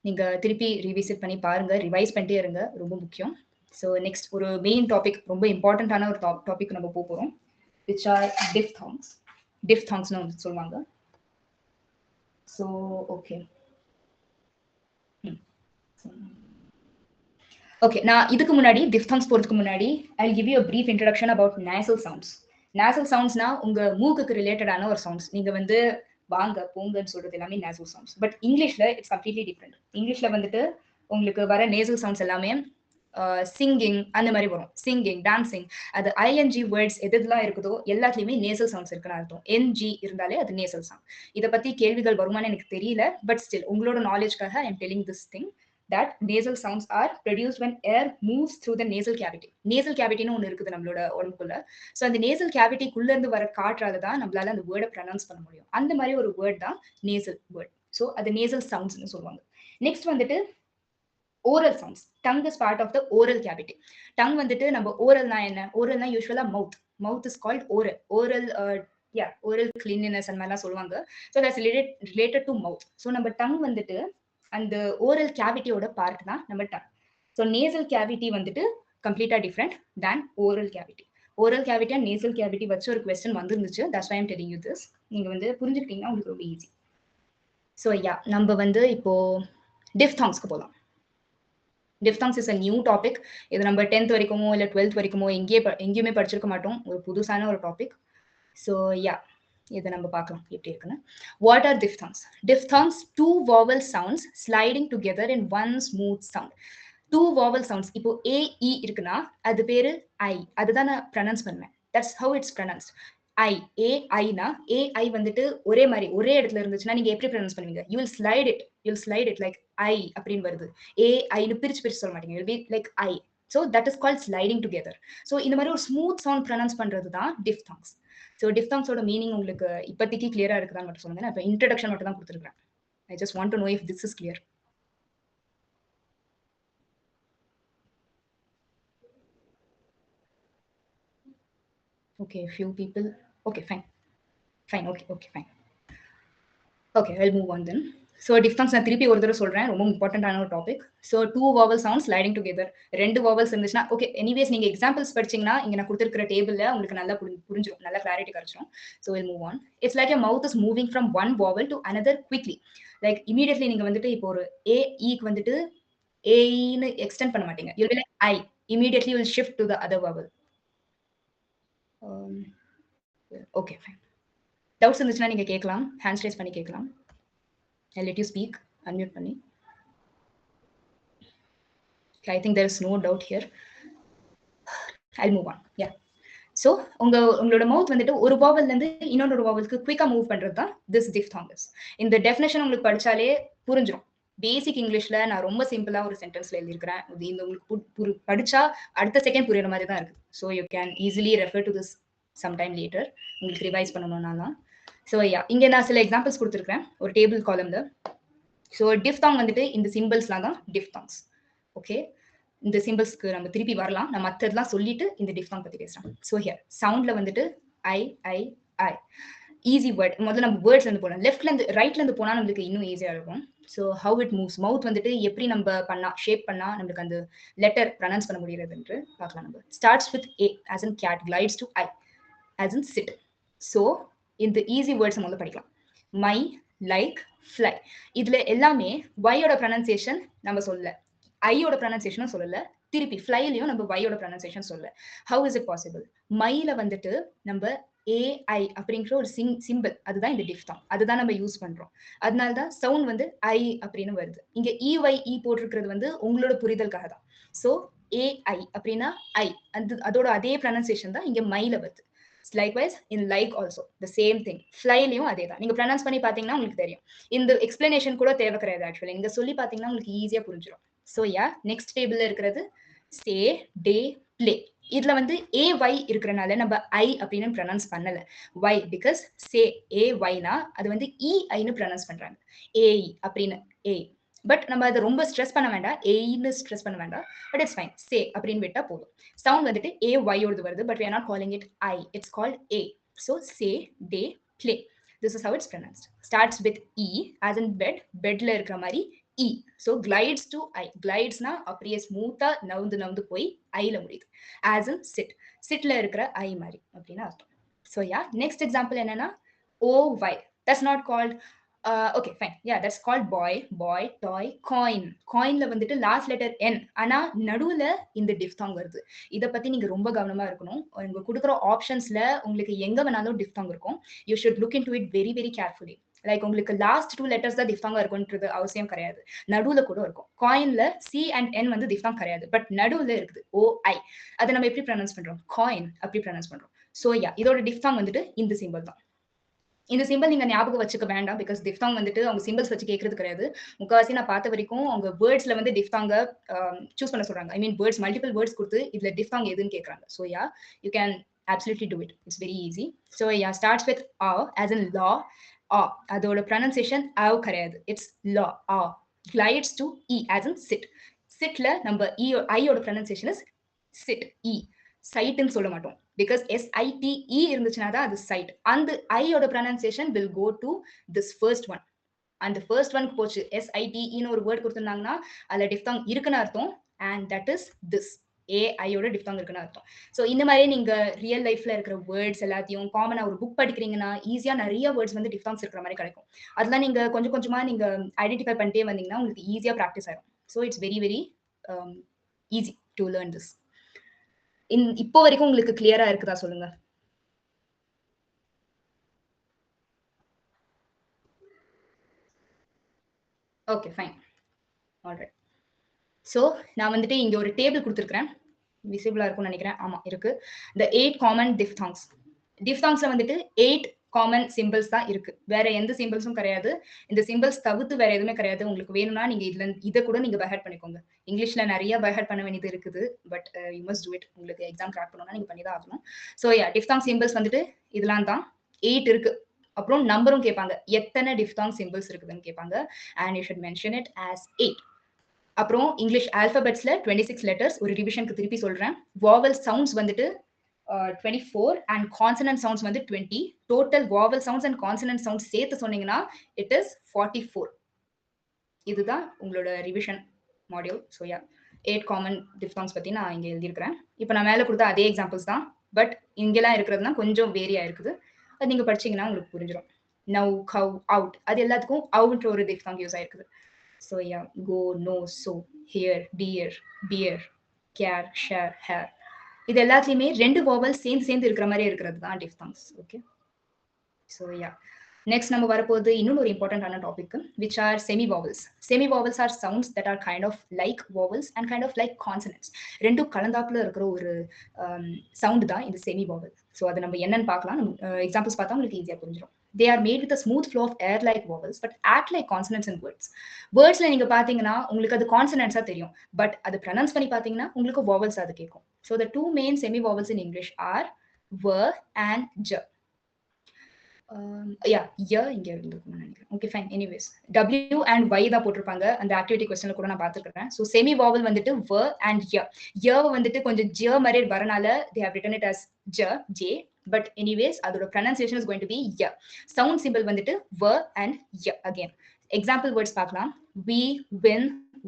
நீங்க திருப்பி ரிவிசிட் பண்ணி பாருங்க, ரிவைஸ் பண்ணிட்டே இருங்க, ரொம்ப முக்கியம். ஸோ நெக்ஸ்ட் ஒரு மெயின் டாபிக், ரொம்ப இம்பார்ட்டண்ட்டான ஒரு டாபிக் நம்ம போகிறோம், விச் ஆர் டிஃப்தாங்ஸ். டிஃப்தாங்ஸ்னு சொல்லுவாங்க. ஸோ ஓகே ஓகே, நான் இதுக்கு முன்னாடி டிஃப்தாங்ஸ் போறதுக்கு முன்னாடி I will give you a brief introduction about nasal sounds. nasal soundsனா உங்க மூக்குக்கு ரிலேட்டடான ஒரு சவுண்ட்ஸ். நீங்க வந்து வாங்க போங்கன்னு சொல்றது எல்லாமே nasal sounds. பட் இங்கிலீஷ்ல இட்ஸ் கம்ப்ளீட்லி டிஃப்ரெண்ட். இங்கிலீஷ்ல வந்துட்டு உங்களுக்கு வர nasal sounds எல்லாமே சிங்கிங் அந்த மாதிரி வரும். சிங்கிங், டான்சிங், அது ஐஎன்ஜி வேர்ட்ஸ் எதுலாம் இருக்குதோ எல்லாத்துலயுமே நேசல் சவுண்ட்ஸ் இருக்குன்னு அர்த்தம். என்ஜி இருந்தாலே அது நேசல் சவுண்ட். இதை பத்தி கேள்விகள் வருமானு எனக்கு தெரியல, பட் ஸ்டில் உங்களோட நாலேஜ்க்காக I am telling this thing that nasal sounds are produced when air moves through the nasal cavity. nasal cavity னு ஒன்னு இருக்குது நம்மளோட உடம்புக்குள்ள. ஸோ அந்த nasal cavity குள்ள இருந்து வர காற்றால தான் நம்மளால அந்த வேர்டை ப்ரொனவுன்ஸ் பண்ண முடியும். அந்த மாதிரி ஒரு வேர்ட் தான் nasal வேர்ட். ஸோ அது nasal soundsனு சொல்லுவாங்க. நெக்ஸ்ட் வந்துட்டு oral sounds. Tongue is part of the oral cavity. Tongue வந்துட்டு நம்ம oralனா என்ன? oralனா யூசுவலா mouth. mouth is called oral. oral cleanliness அந்த மாதிரிலாம் சொல்லுவாங்க. So that's related to mouth. So நம்ம tongue வந்துட்டு அந்த oral cavityயோட பார்ட் தான் நம்ம tongue. So nasal cavity வந்துட்டு கம்ப்ளீட்டா different than oral cavity. oral cavity and nasal cavity வச்சு ஒரு கொஸ்டின் வந்துருந்துச்சு. That's why I'm telling you this. நீங்க வந்து புரிஞ்சுக்கிட்டீங்கன்னா உங்களுக்கு ரொம்ப ஈஸி. So நம்ம வந்து இப்போ diphthongs-க்கு போலாம். டிஃப்தாங்ஸ் இஸ் அ நியூ டாபிக். இது நம்ம 10th வரைக்குமோ இல்லை 12th வரைக்குமோ எங்கேயுமே படிச்சிருக்க மாட்டோம். ஒரு புதுசான ஒரு டாபிக். ஸோ இதை நம்ம பார்க்கலாம் எப்படி இருக்குன்னு. What are diphthongs? Diphthongs 2 vowel sounds sliding together in one smooth sound. 2 vowel sounds. இப்போ AE இருக்குன்னா அது பேரு ஐ, அதுதான் நான் ப்ரொனவுன்ஸ் பண்ணுவேன். That's how it's pronounced. I, ஏஐனா ஏஐ வந்துட்டு ஒரே மாதிரி ஒரே இடத்துல இருந்துச்சுன்னா நீங்க எப்படி ப்ரொனவுன்ஸ் பண்ணுவீங்க? You will slide it like I அப்படின்னு வருது. ஏஐன்னு பிரிச்சு சொல்ல மாட்டீங்க. You will be like I. So that is called sliding together. So இந்த மாதிரி ஒரு ஸ்மூத் சவுண்ட் ப்ரொனவுன்ஸ் பண்றது தான் டிஃப்தாங்ஸ். ஸோ டிஃப்தாங்ஸோட மீனிங் உங்களுக்கு இப்போதைக்கு கிளியரா இருக்குதான்னு மட்டும் சொல்லுங்க. நான் இப்போ இன்ட்ரடக்ஷன் மட்டும் தான் கொடுத்துருக்கேன். I just want to know if this is clear. Okay, few people. Okay, fine. Okay, fine. Okay, I'll move on then. So diphthongs நான் திருப்பி ஒரு தடவை சொல்றேன், ரொம்ப இம்பார்ட்டன்டான ஒரு topic. So 2 vowel sounds sliding together. 2 vowels இருந்துச்சுன்னா ஓகே. எனிவேஸ் நீங்க எக்ஸாம்பிள்ஸ் படிச்சீங்கன்னா இங்க நான் கொடுத்துருக்கிற டேபிள்ல உங்களுக்கு நல்லா புரிஞ்சிடும், நல்லா கிளாரிட்டி கிடைச்சிடும். So we'll move on. It's like your mouth is moving from one vowel to another quickly. Like immediately நீங்க வந்துட்டு இப்போ ஒரு ஏஇக்கு வந்துட்டு ஏன்னு எக்ஸ்டெண்ட் பண்ண மாட்டீங்க. You'll be like I. Immediately you will shift to the other vowel. Okay, fine. Doubts இருந்துச்சுன்னா நீங்க கேட்கலாம், ஹேண்ட்ஸ் ரைஸ் பண்ணி கேட்கலாம். I'll let you speak, unmute பண்ணி. I think there is no doubt here. I'll move on. Yeah. So உங்களோட மவுத் வந்துட்டு ஒரு வாவல்ல இருந்து இன்னொரு வாவலுக்கு குயிக்கா மூவ் பண்றது தான் this diphthong is. இந்த டெஃபினேஷன் உங்களுக்கு படிச்சாலே புரிஞ்சிடும். பேசிக் இங்கிலீஷ்ல நான் ரொம்ப சிம்பிளா ஒரு சென்டென்ஸ்ல எழுதியிருக்கிறேன். இந்த உங்களுக்கு படிச்சா அடுத்த செகண்ட் புரியுற மாதிரி தான் இருக்கு. So you can easily refer to this sometime later. உங்களுக்கு ரிவைஸ் பண்ணணும்னாலாம். ஸோ இங்கே நான் சில எக்ஸாம்பிள்ஸ் கொடுத்துருக்கேன் ஒரு டேபிள் காலம்ல. ஸோ டிஃப்தாங் வந்துட்டு இந்த சிம்பிள்ஸ்லாம் தான் டிஃப்தாங்ஸ். ஓகே, இந்த சிம்பிள்ஸ்க்கு நம்ம திருப்பி வரலாம். நான் மற்றதெல்லாம் சொல்லிட்டு இந்த டிஃப்தாங் பற்றி பேசுகிறேன். ஸோ ஹியர் சவுண்ட்ல வந்துட்டு ஐ ஐ ஐ ஈஸி வேர்ட். முதல்ல நம்ம வேர்ட்ஸ்ல இருந்து போகலாம். லெஃப்ட்ல இருந்து ரைட்ல இருந்து போனால் நம்மளுக்கு இன்னும் ஈஸியாக இருக்கும். ஸோ ஹவு இட் மூவ்ஸ், மவுத் வந்துட்டு எப்படி நம்ம ஷேப் பண்ணா நம்மளுக்கு அந்த லெட்டர் ப்ரொனவுன்ஸ் பண்ண முடியாது என்று பார்க்கலாம். நம்ம starts with A as in cat, glides to I as in sit. So இந்த ஈஸி வேர்ட்ஸ் முதல்ல படிக்கலாம். My, like, fly. இதுல எல்லாமே ஒய்யோட ப்ரொனன்சியேஷன் நம்ம சொல்லல, ஐயோட ப்ரொனன்சியேஷனும் சொல்லல, திருப்பி ஃப்ளைலையும் நம்ம ஒய்யோட ப்ரொனன்சியேஷன் சொல்லல. How is it possible? மைல வந்துட்டு நம்ம ஏஐ அப்படிங்கிற ஒரு சிம்பிள், அதுதான் இந்த டிஃப்தாங், அதுதான் நம்ம யூஸ் பண்றோம். அதனால தான் சவுண்ட் வந்து ஐ அப்படின்னு வருது. இங்க இஒய் போட்டிருக்கிறது வந்து உங்களோட புரிதலுக்காக தான். ஸோ ஏஐ அப்படின்னா ஐ, அதோட அதே ப்ரொனன்சியேஷன் தான் இங்க மைல வருது. ஸோ மை, லைக், ஃப்ளை, இதுல எல்லாமே ஒய்யோட ப்ரொனன்சியேஷன் நம்ம சொல்லல, ஐயோட ப்ரொனன்சியேஷன் நம்ம யூஸ் பண்றோம். அதனால தான் சவுண்ட் வந்து ஐ அப்படின்னு வருது. இங்க Likewise in like also the same thing. Flyலயும் அதே தான். நீங்க ப்ரொனவுன்ஸ் பண்ணி பாத்தீங்கன்னா உங்களுக்கு தெரியும். இந்த எக்ஸ்பிளனேஷன் கூட தேவை கிடையாது ஆக்சுவலி. நீங்க சொல்லி பாத்தீங்கன்னா உங்களுக்கு ஈஸியா புரிஞ்சிடும். ஸோ யா நெக்ஸ்ட் டேபிள்ல இருக்கிறது சே டே பிளே. இதுல வந்து ay இருக்கிறனால நம்ம ஐ அப்படின்னு ப்ரொனவுன்ஸ் பண்ணல. வை பிகாஸ் சே ayனா அது வந்து eiன்னு ப்ரொனவுன்ஸ் பண்றாங்க. ஏய் அப்படின்னு ஏய். பட் நம்ம அதை ரொம்ப ஸ்ட்ரெஸ் பண்ண வேண்டாம், ஏன்னு ஸ்ட்ரெஸ் பண்ண வேண்டாம். பட் இட்ஸ் ஃபைன், சே அப்படின்னு விட்டா போதும். சவுண்ட் வந்துட்டு ay வருது, but we are not calling it I, it's called a. So say day play, this is how it's pronounced. Starts with e as in bed, bedல இருக்கிற மாதிரி e. So glides to I, glidesனா அப்படியே ஸ்மூத்தா நவுந்து போய் ஐல முடியுது. as in sit, sitல இருக்கிற ஐ மாதிரி அப்படின்னு அர்த்தம். So yeah, next example என்னன்னா oy, that's not called okay fine, yeah, that's called boy, toy, coin. coinல வந்துட்டு லாஸ்ட் லெட்டர் n, ஆனா நடுவுல இந்த டிஃப்தாங் வருது. இத பத்தி நீங்க ரொம்ப கவனமா இருக்கணும். உங்க கொடுக்குற ஆப்ஷன்ஸ்ல உங்களுக்கு எங்க வேணாலும் டிஃப்தாங் இருக்கும். you should look into it very very carefully. Like உங்களுக்கு லாஸ்ட் 2 லெட்டர்ஸ் தான் டிஃப்தாங்கா இருக்கும்ன்றது அவசியம் கிடையாது, நடுவுல கூட இருக்கும். காயின்ல சி அண்ட் என் வந்து டிஃப்தாங் கிடையாது, பட் நடுவுல இருக்குது OI. அதை நம்ம எப்படி ப்ரொனவுன்ஸ் பண்றோம்? காயின் அப்படி ப்ரொனவுன்ஸ் பண்றோம். ஸோ யா, இதோட டிஃப்தாங் வந்துட்டு இந்த சிம்பிள் தான். இந்த சிம்பிள் நீங்க ஞாபகம் வச்சுக்க வேண்டாம், பிகாஸ் டிஃப்தாங் வந்துட்டு அவங்க சிம்பிள்ஸ் வச்சு கேட்கறது கிடையாது. முக்கால்வாசி நான் பார்த்த வரைக்கும் அவங்க வேர்ட்ஸ்ல வந்து டிஃப்தாங்க சூஸ் பண்ண சொல்றாங்க. ஐ மீன் வேர்ட்ஸ், மல்டிபிள் வேர்ட்ஸ் கொடுத்து இதுல டிஃப்தாங் எதுன்னு கேட்கறாங்க. So yeah, you can absolutely do it, it's very easy. So yeah, starts with a as in law. அதோட ப்ரொனன்சியேஷன் ஆவ் கிடையாது, it's law. glides to e as in sit. sitல நம்ம ஐயோட ப்ரொனன்சியேஷன் இஸ் sit, e. சைட்னு சொல்ல மாட்டோம், பிகாஸ் SITE இருந்துச்சுன்னா தான் அது சைட். அந்த ஐயோட pronunciation will go to this first one. அந்த ஃபர்ஸ்ட் ஒன்க்கு போச்சு. SITEன்னு ஒரு வேர்ட் கொடுத்துருந்தாங்கன்னா அதுல டிஃப்தாங் இருக்குன்னு அர்த்தம், and that is this. ஐயோட டிஃப்தாங் இருக்குன்னு அர்த்தம். ஸோ இந்த மாதிரி நீங்க ரியல் லைஃப்ல இருக்கிற வேர்ட்ஸ் எல்லாத்தையும் காமனா ஒரு புக் படிக்கிறீங்கன்னா ஈஸியா நிறைய வேர்ட்ஸ் வந்து டிஃப்தாங்ஸ் இருக்கிற மாதிரி கிடைக்கும். அதெல்லாம் நீங்க கொஞ்சம் கொஞ்சமா நீங்க ஐடென்டிஃபை பண்ணிட்டே வந்தீங்கன்னா உங்களுக்கு ஈஸியா ப்ராக்டிஸ் ஆகும். So it's very very easy to learn this. இப்போ வரைக்கும் உங்களுக்கு கிளியரா இருக்குதா சொல்லுங்க? Okay fine, alright. ஸோ நான் வந்துட்டு இங்க ஒரு டேபிள் கொடுத்துருக்கிறேன், விசிபிளா இருக்கும்னு நினைக்கிறேன். ஆமா இருக்கு. the 8 common diphthongs. diphthongsல வந்துட்டு 8 காமன் சிம்பிள்ஸ் தான் இருக்கு, வேற எந்த சிம்பிள்ஸும் கிடையாது. இந்த சிம்பிள்ஸ் தவிர்த்து வேற எதுவுமே கிடையாது. உங்களுக்கு வேணும்னா நீங்க இதுல இதை கூட நீங்க பைஹார்ட் பண்ணிக்கோங்க. இங்கிலீஷ்ல நிறைய பைஹார்ட் பண்ண வேண்டியது இருக்குது, but you must do it. உங்களுக்கு எக்ஸாம் கிராக் பண்ணணும்னா நீங்க பண்ணி தான் ஆகணும். ஸோ யா, டிஃப்தாங் சிம்பிள்ஸ் வந்துட்டு இதெல்லாம் தான் 8 இருக்கு. அப்புறம் நம்பரும் கேட்பாங்க, எத்தனை டிஃப்தாங் சிம்பிள்ஸ் இருக்குதுன்னு கேட்பாங்க, and you should mention it as 8. அப்புறம் இங்கிலீஷ் ஆல்பபெட்ஸ்ல 26 லெட்டர்ஸ். ஒரு ரிவிஷனுக்கு திருப்பி சொல்றேன். வாவல் சவுண்ட்ஸ் வந்துட்டு 24 and consonant sounds வந்து 20. total vowel sounds and consonant sounds சேர்த்து சொன்னீங்கன்னா it is 44. இதுதான் உங்களோட revision module. So yeah, 8 common diphthongs பத்தி நான் இங்க எழுதியிருக்கிறேன். இப்போ நான் மேல கொடுத்த அதே எக்ஸாம்பிள்ஸ் தான், பட் இங்கெல்லாம் இருக்கிறதுனா கொஞ்சம் வேரியா இருக்குது. அது நீங்க படிச்சீங்கன்னா உங்களுக்கு புரிஞ்சிடும். நவ், கவ், அவுட், அது எல்லாத்துக்கும் அவுட்ன்ற ஒரு டிஃப்தாங் யூஸ் ஆயிருக்குது. So yeah, go, no, so, here, dear, pier, care, share, hair, இது எல்லாத்துலயுமே 2 வாவல் சேர்ந்து இருக்கிற மாதிரி இருக்கிறது தான் diphthongs. Okay, so yeah, next நம்ம வரப்போது இன்னொரு ஒரு இம்பார்ட்டன்டான topic, which are semi vowels. semi vowels are sounds that are kind of like vowels and kind of like consonants. ரெண்டும் கலந்தாப்புல இருக்கிற ஒரு சவுண்ட் தான் இந்த செமி வாவல். ஸோ அது நம்ம என்னன்னு பார்க்கலாம். எக்ஸாம்பிள்ஸ் பார்த்தா உங்களுக்கு ஈஸியா புரிஞ்சிடும். They are made with a smooth flow of air like vowels but act like consonants in words. வேர்ட்ஸ்ல நீங்க பாத்தீங்கன்னா உங்களுக்கு அது கான்சனன்ட்ஸா தெரியும், பட் அது ப்ரொனவுன்ஸ் பண்ணி பாத்தீங்கன்னா உங்களுக்கு vowels அது கேட்கும். So the two main semi vowels in English are v and j. இங்க இருந்துக்கும் நினைக்கிறேன். Okay fine, anyways w and y தான் போட்டிருப்பாங்க அந்த ஆக்டிவிட்டி क्वेश्चनல கூட நான் பார்த்துக்கிறேன். ஸோ செமி வாவல் வந்துட்டு v and y வந்துட்டு கொஞ்சம் j மாதிரி வரனால they have written it as j, but anyways அதோட pronunciation is going to be y. sound symbol வந்துட்டு v and y. again example words பார்க்கலாம். we, win,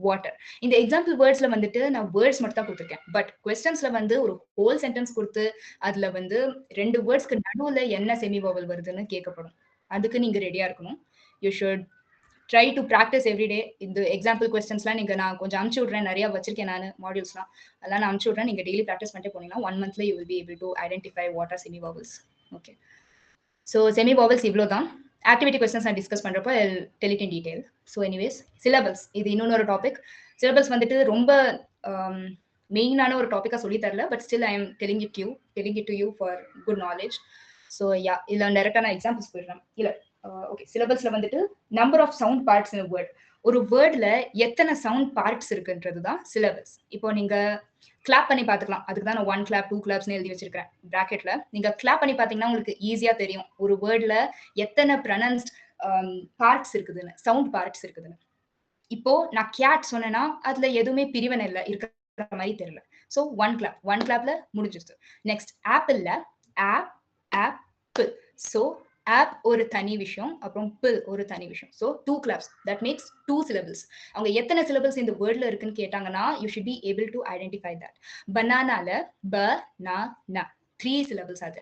water. இந்த எக்ஸாம்பிள் வேர்ட்ஸ்ல வந்துட்டு நான் வேர்ட்ஸ் மட்டும் தான் கொடுத்துருக்கேன், பட் கொஸ்டின்ஸ்ல வந்து ஒரு ஹோல் சென்டென்ஸ் கொடுத்து அதுல வந்து 2 வேர்ட்ஸ்க்கு நடுவுல என்ன செமி வாவல் வருதுன்னு கேட்கப்படும். அதுக்கு நீங்க ரெடியா இருக்கணும். You should try to practice everyday. இந்த எக்ஸாம்பிள் கொஸ்டின்ஸ்லாம் நீங்க நான் கொஞ்சம் அனுப்பிச்சு விட்றேன், நிறைய வச்சிருக்கேன் நான் மாடியூல்ஸ்லாம், அதெல்லாம் நான் அனுப்பிச்சு விட்றேன். நீங்க டெய்லி ப்ராக்டிஸ் பண்ணிட்டு போனீங்கன்னா 1 monthல you will be able to identify what are semi vowels. Okay, so semi vowels இவ்வளோ தான். ஆக்டிவிட்டி கொஸ்டின்ஸ் நான் டிஸ்கஸ் பண்றப்போ tell it in detail. So anyways syllabus, இது இன்னொரு டாபிக். சிலபஸ் வந்துட்டு ரொம்ப மெயினான ஒரு டாபிக்கா சொல்லி தரல, but still I am telling it to you for good knowledge. So yeah இதுல டைரக்டா நான் எக்ஸாம்பிள்ஸ் போயிடுறேன். இல்ல ஓகே, சிலபஸ்ல வந்துட்டு number of sound parts in word, ஒரு வேர்ட்ல எத்தனை சவுண்ட் பார்ட்ஸ் இருக்குன்றது தான் சிலபஸ். இப்போ நீங்க கிளாப் பண்ணி பார்த்துக்கலாம், அதுக்கு தான் நான் 1 clap 2 clapsனு எழுதி வச்சிருக்கேன் பிராக்கெட்ல. நீங்க கிளாப் பண்ணி பார்த்தீங்கன்னா உங்களுக்கு ஈஸியா தெரியும் ஒரு வேர்ட்ல எத்தனை ப்ரொனன்ஸ்ட் பார்ட்ஸ் இருக்குதுன்னு, சவுண்ட் பார்ட்ஸ் இருக்குதுன்னு. இப்போ நான் கேட் சொன்னேன்னா அதுல எதுவுமே பிரிவினை இல்லை இருக்கிற மாதிரி தெரியல. ஸோ 1 clapல முடிஞ்சிருச்சு. நெக்ஸ்ட் ஆப்பிள்ல ஆப்பிள். ஸோ ஆப் ஒரு தனி விஷயம், அப்புறம் பில் ஒரு தனி விஷயம். So 2 claps, that makes 2 syllables. அவங்க எத்தனை சிலபிள்ஸ் இந்த வேர்ட்ல இருக்குன்னு கேட்டாங்கன்னா you should be able to identify that. பனானால ப-நா-நா 3 syllables அது.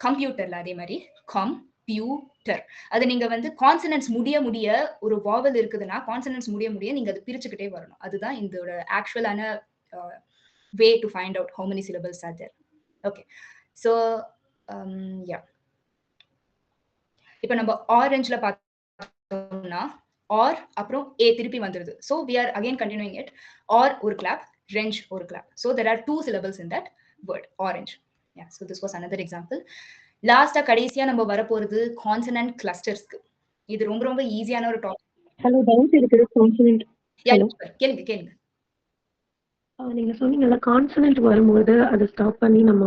கம்ப்யூட்டர்ல அதே மாதிரி கம்ப்யூட்டர். அது நீங்க வந்து கான்சனன்ட்ஸ் முடிய ஒரு வாவல் இருக்குதுன்னா கான்சனன்ட்ஸ் முடிய நீங்க அது பிரிச்சுக்கிட்டே வரணும். அதுதான் இதோட ஆக்சுவலான way to find out how many syllables are there. Okay, so yeah, இப்போ நம்ம ஆரஞ்சுல பார்த்தோம்னா ஆர் அப்புறம் ஏ திருப்பி வந்துருது. So we are again continuing it. R ஒரு கிளாப், ரெஞ்ச் ஒரு clap. So there are 2 syllables in that word orange. Yeah, so this was another example. லாஸ்டா கடைசியா நம்ம வரப்போறது கான்சனன்ட் கிளஸ்டர்ஸ்க்கு. இது ரொம்ப ஈஸியான ஒரு டாபிக். ஹலோ, டவுட் இருக்குது கான்சனன்ட். ஹலோ, கேளுங்க. நீங்க சொன்னீங்கல்ல கான்சனன்ட் வரும்போது அதை ஸ்டாப் பண்ணி நம்ம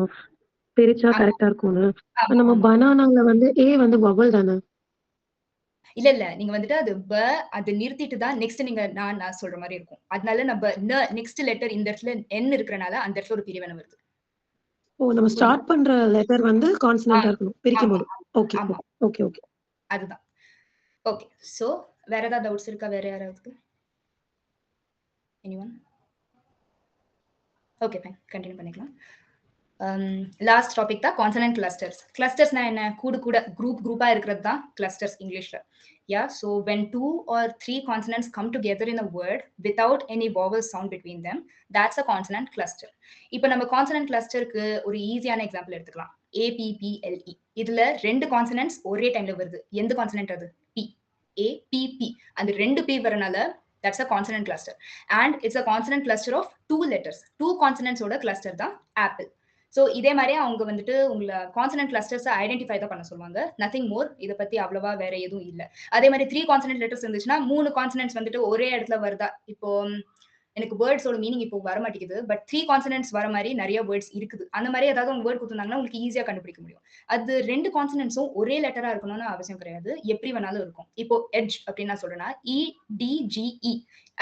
பிரிச்சா கரெக்டா இருக்கும்னு. நம்ம பனானால வந்து ஏ வந்து வவல் தானே? இல்ல நீங்க வந்துட்டு அது நிறுத்திட்டு தான் நெக்ஸ்ட் நீங்க நான் சொல்ற மாதிரி இருக்கும். அதனால நம்ம நெக்ஸ்ட் லெட்டர் இந்த இடத்துல என் இருக்கறனால அந்த இடத்துல ஒரு பிரிவினை வருது. ஓ, நம்ம ஸ்டார்ட் பண்ற லெட்டர் வந்து கான்சனன்ட்டா இருக்கணும் பிரிக்கும் போது. ஓகே. அதுதான். ஓகே, சோ வேற ஏதாவது டவுட்ஸ் இருக்கா வேற யாராவது? எனிவன்? ஓகே, ஃபைன், கண்டினியூ பண்ணிக்கலாம். லாஸ்ட் டாபிக் தான் கான்சனன்ட் கிளஸ்டர்ஸ். கிளஸ்டர்ஸ்னா என்ன? கூட குரூப்பா இருக்கிறது தான் கிளஸ்டர்ஸ் இங்கிலீஷ்ல. Yeah, so when 2 or 3 consonants come together in a word without any vowel sound between them, that's a consonant cluster. இப்போ நம்ம கான்சனன்ட் கிளஸ்டருக்கு ஒரு ஈஸியான எக்ஸாம்பிள் எடுத்துக்கலாம். APPLE. இதுல 2 கான்சனன்ட்ஸ் ஒரே டைம்ல வருது. எந்த கான்சனன்ட் அது? P. APP. அந்த 2 P வரனால that's a consonant cluster, and it's a consonant cluster of 2 letters. 2 consonants ஓட cluster தான் apple. ஸோ இதே மாதிரியே அவங்க வந்துட்டு உங்களை கான்சனன்ட் கிளஸ்டர்ஸை ஐடென்டிஃபை தான் பண்ண சொல்லுவாங்க, நத்திங் மோர். இதை பத்தி அவ்வளவா வேற எதுவும் இல்லை. அதே மாதிரி 3 கான்சனன்ட் லெட்டர்ஸ் இருந்துச்சுன்னா 3 கான்சனன்ட்ஸ் வந்துட்டு ஒரே இடத்துல வருதா? இப்போ எனக்கு வேர்ட்ஸோட மீனிங் இப்போ வர மாட்டேங்குது, பட் 3 கான்சனன்ட்ஸ் வர மாதிரி நிறைய வேர்ட்ஸ் இருக்குது. அந்த மாதிரி ஏதாவது உங்க வேர்ட் கொடுத்துருந்தாங்கன்னா உங்களுக்கு ஈஸியா கண்டுபிடிக்க முடியும். அது 2 கான்சனன்ட்ஸும் ஒரே லெட்டரா இருக்கணும்னு அவசியம் கிடையாது, எப்படி வேணாலும் இருக்கும். இப்போ எட்ஜ் அப்படின்னு நான் சொல்றேன்னா EDGE,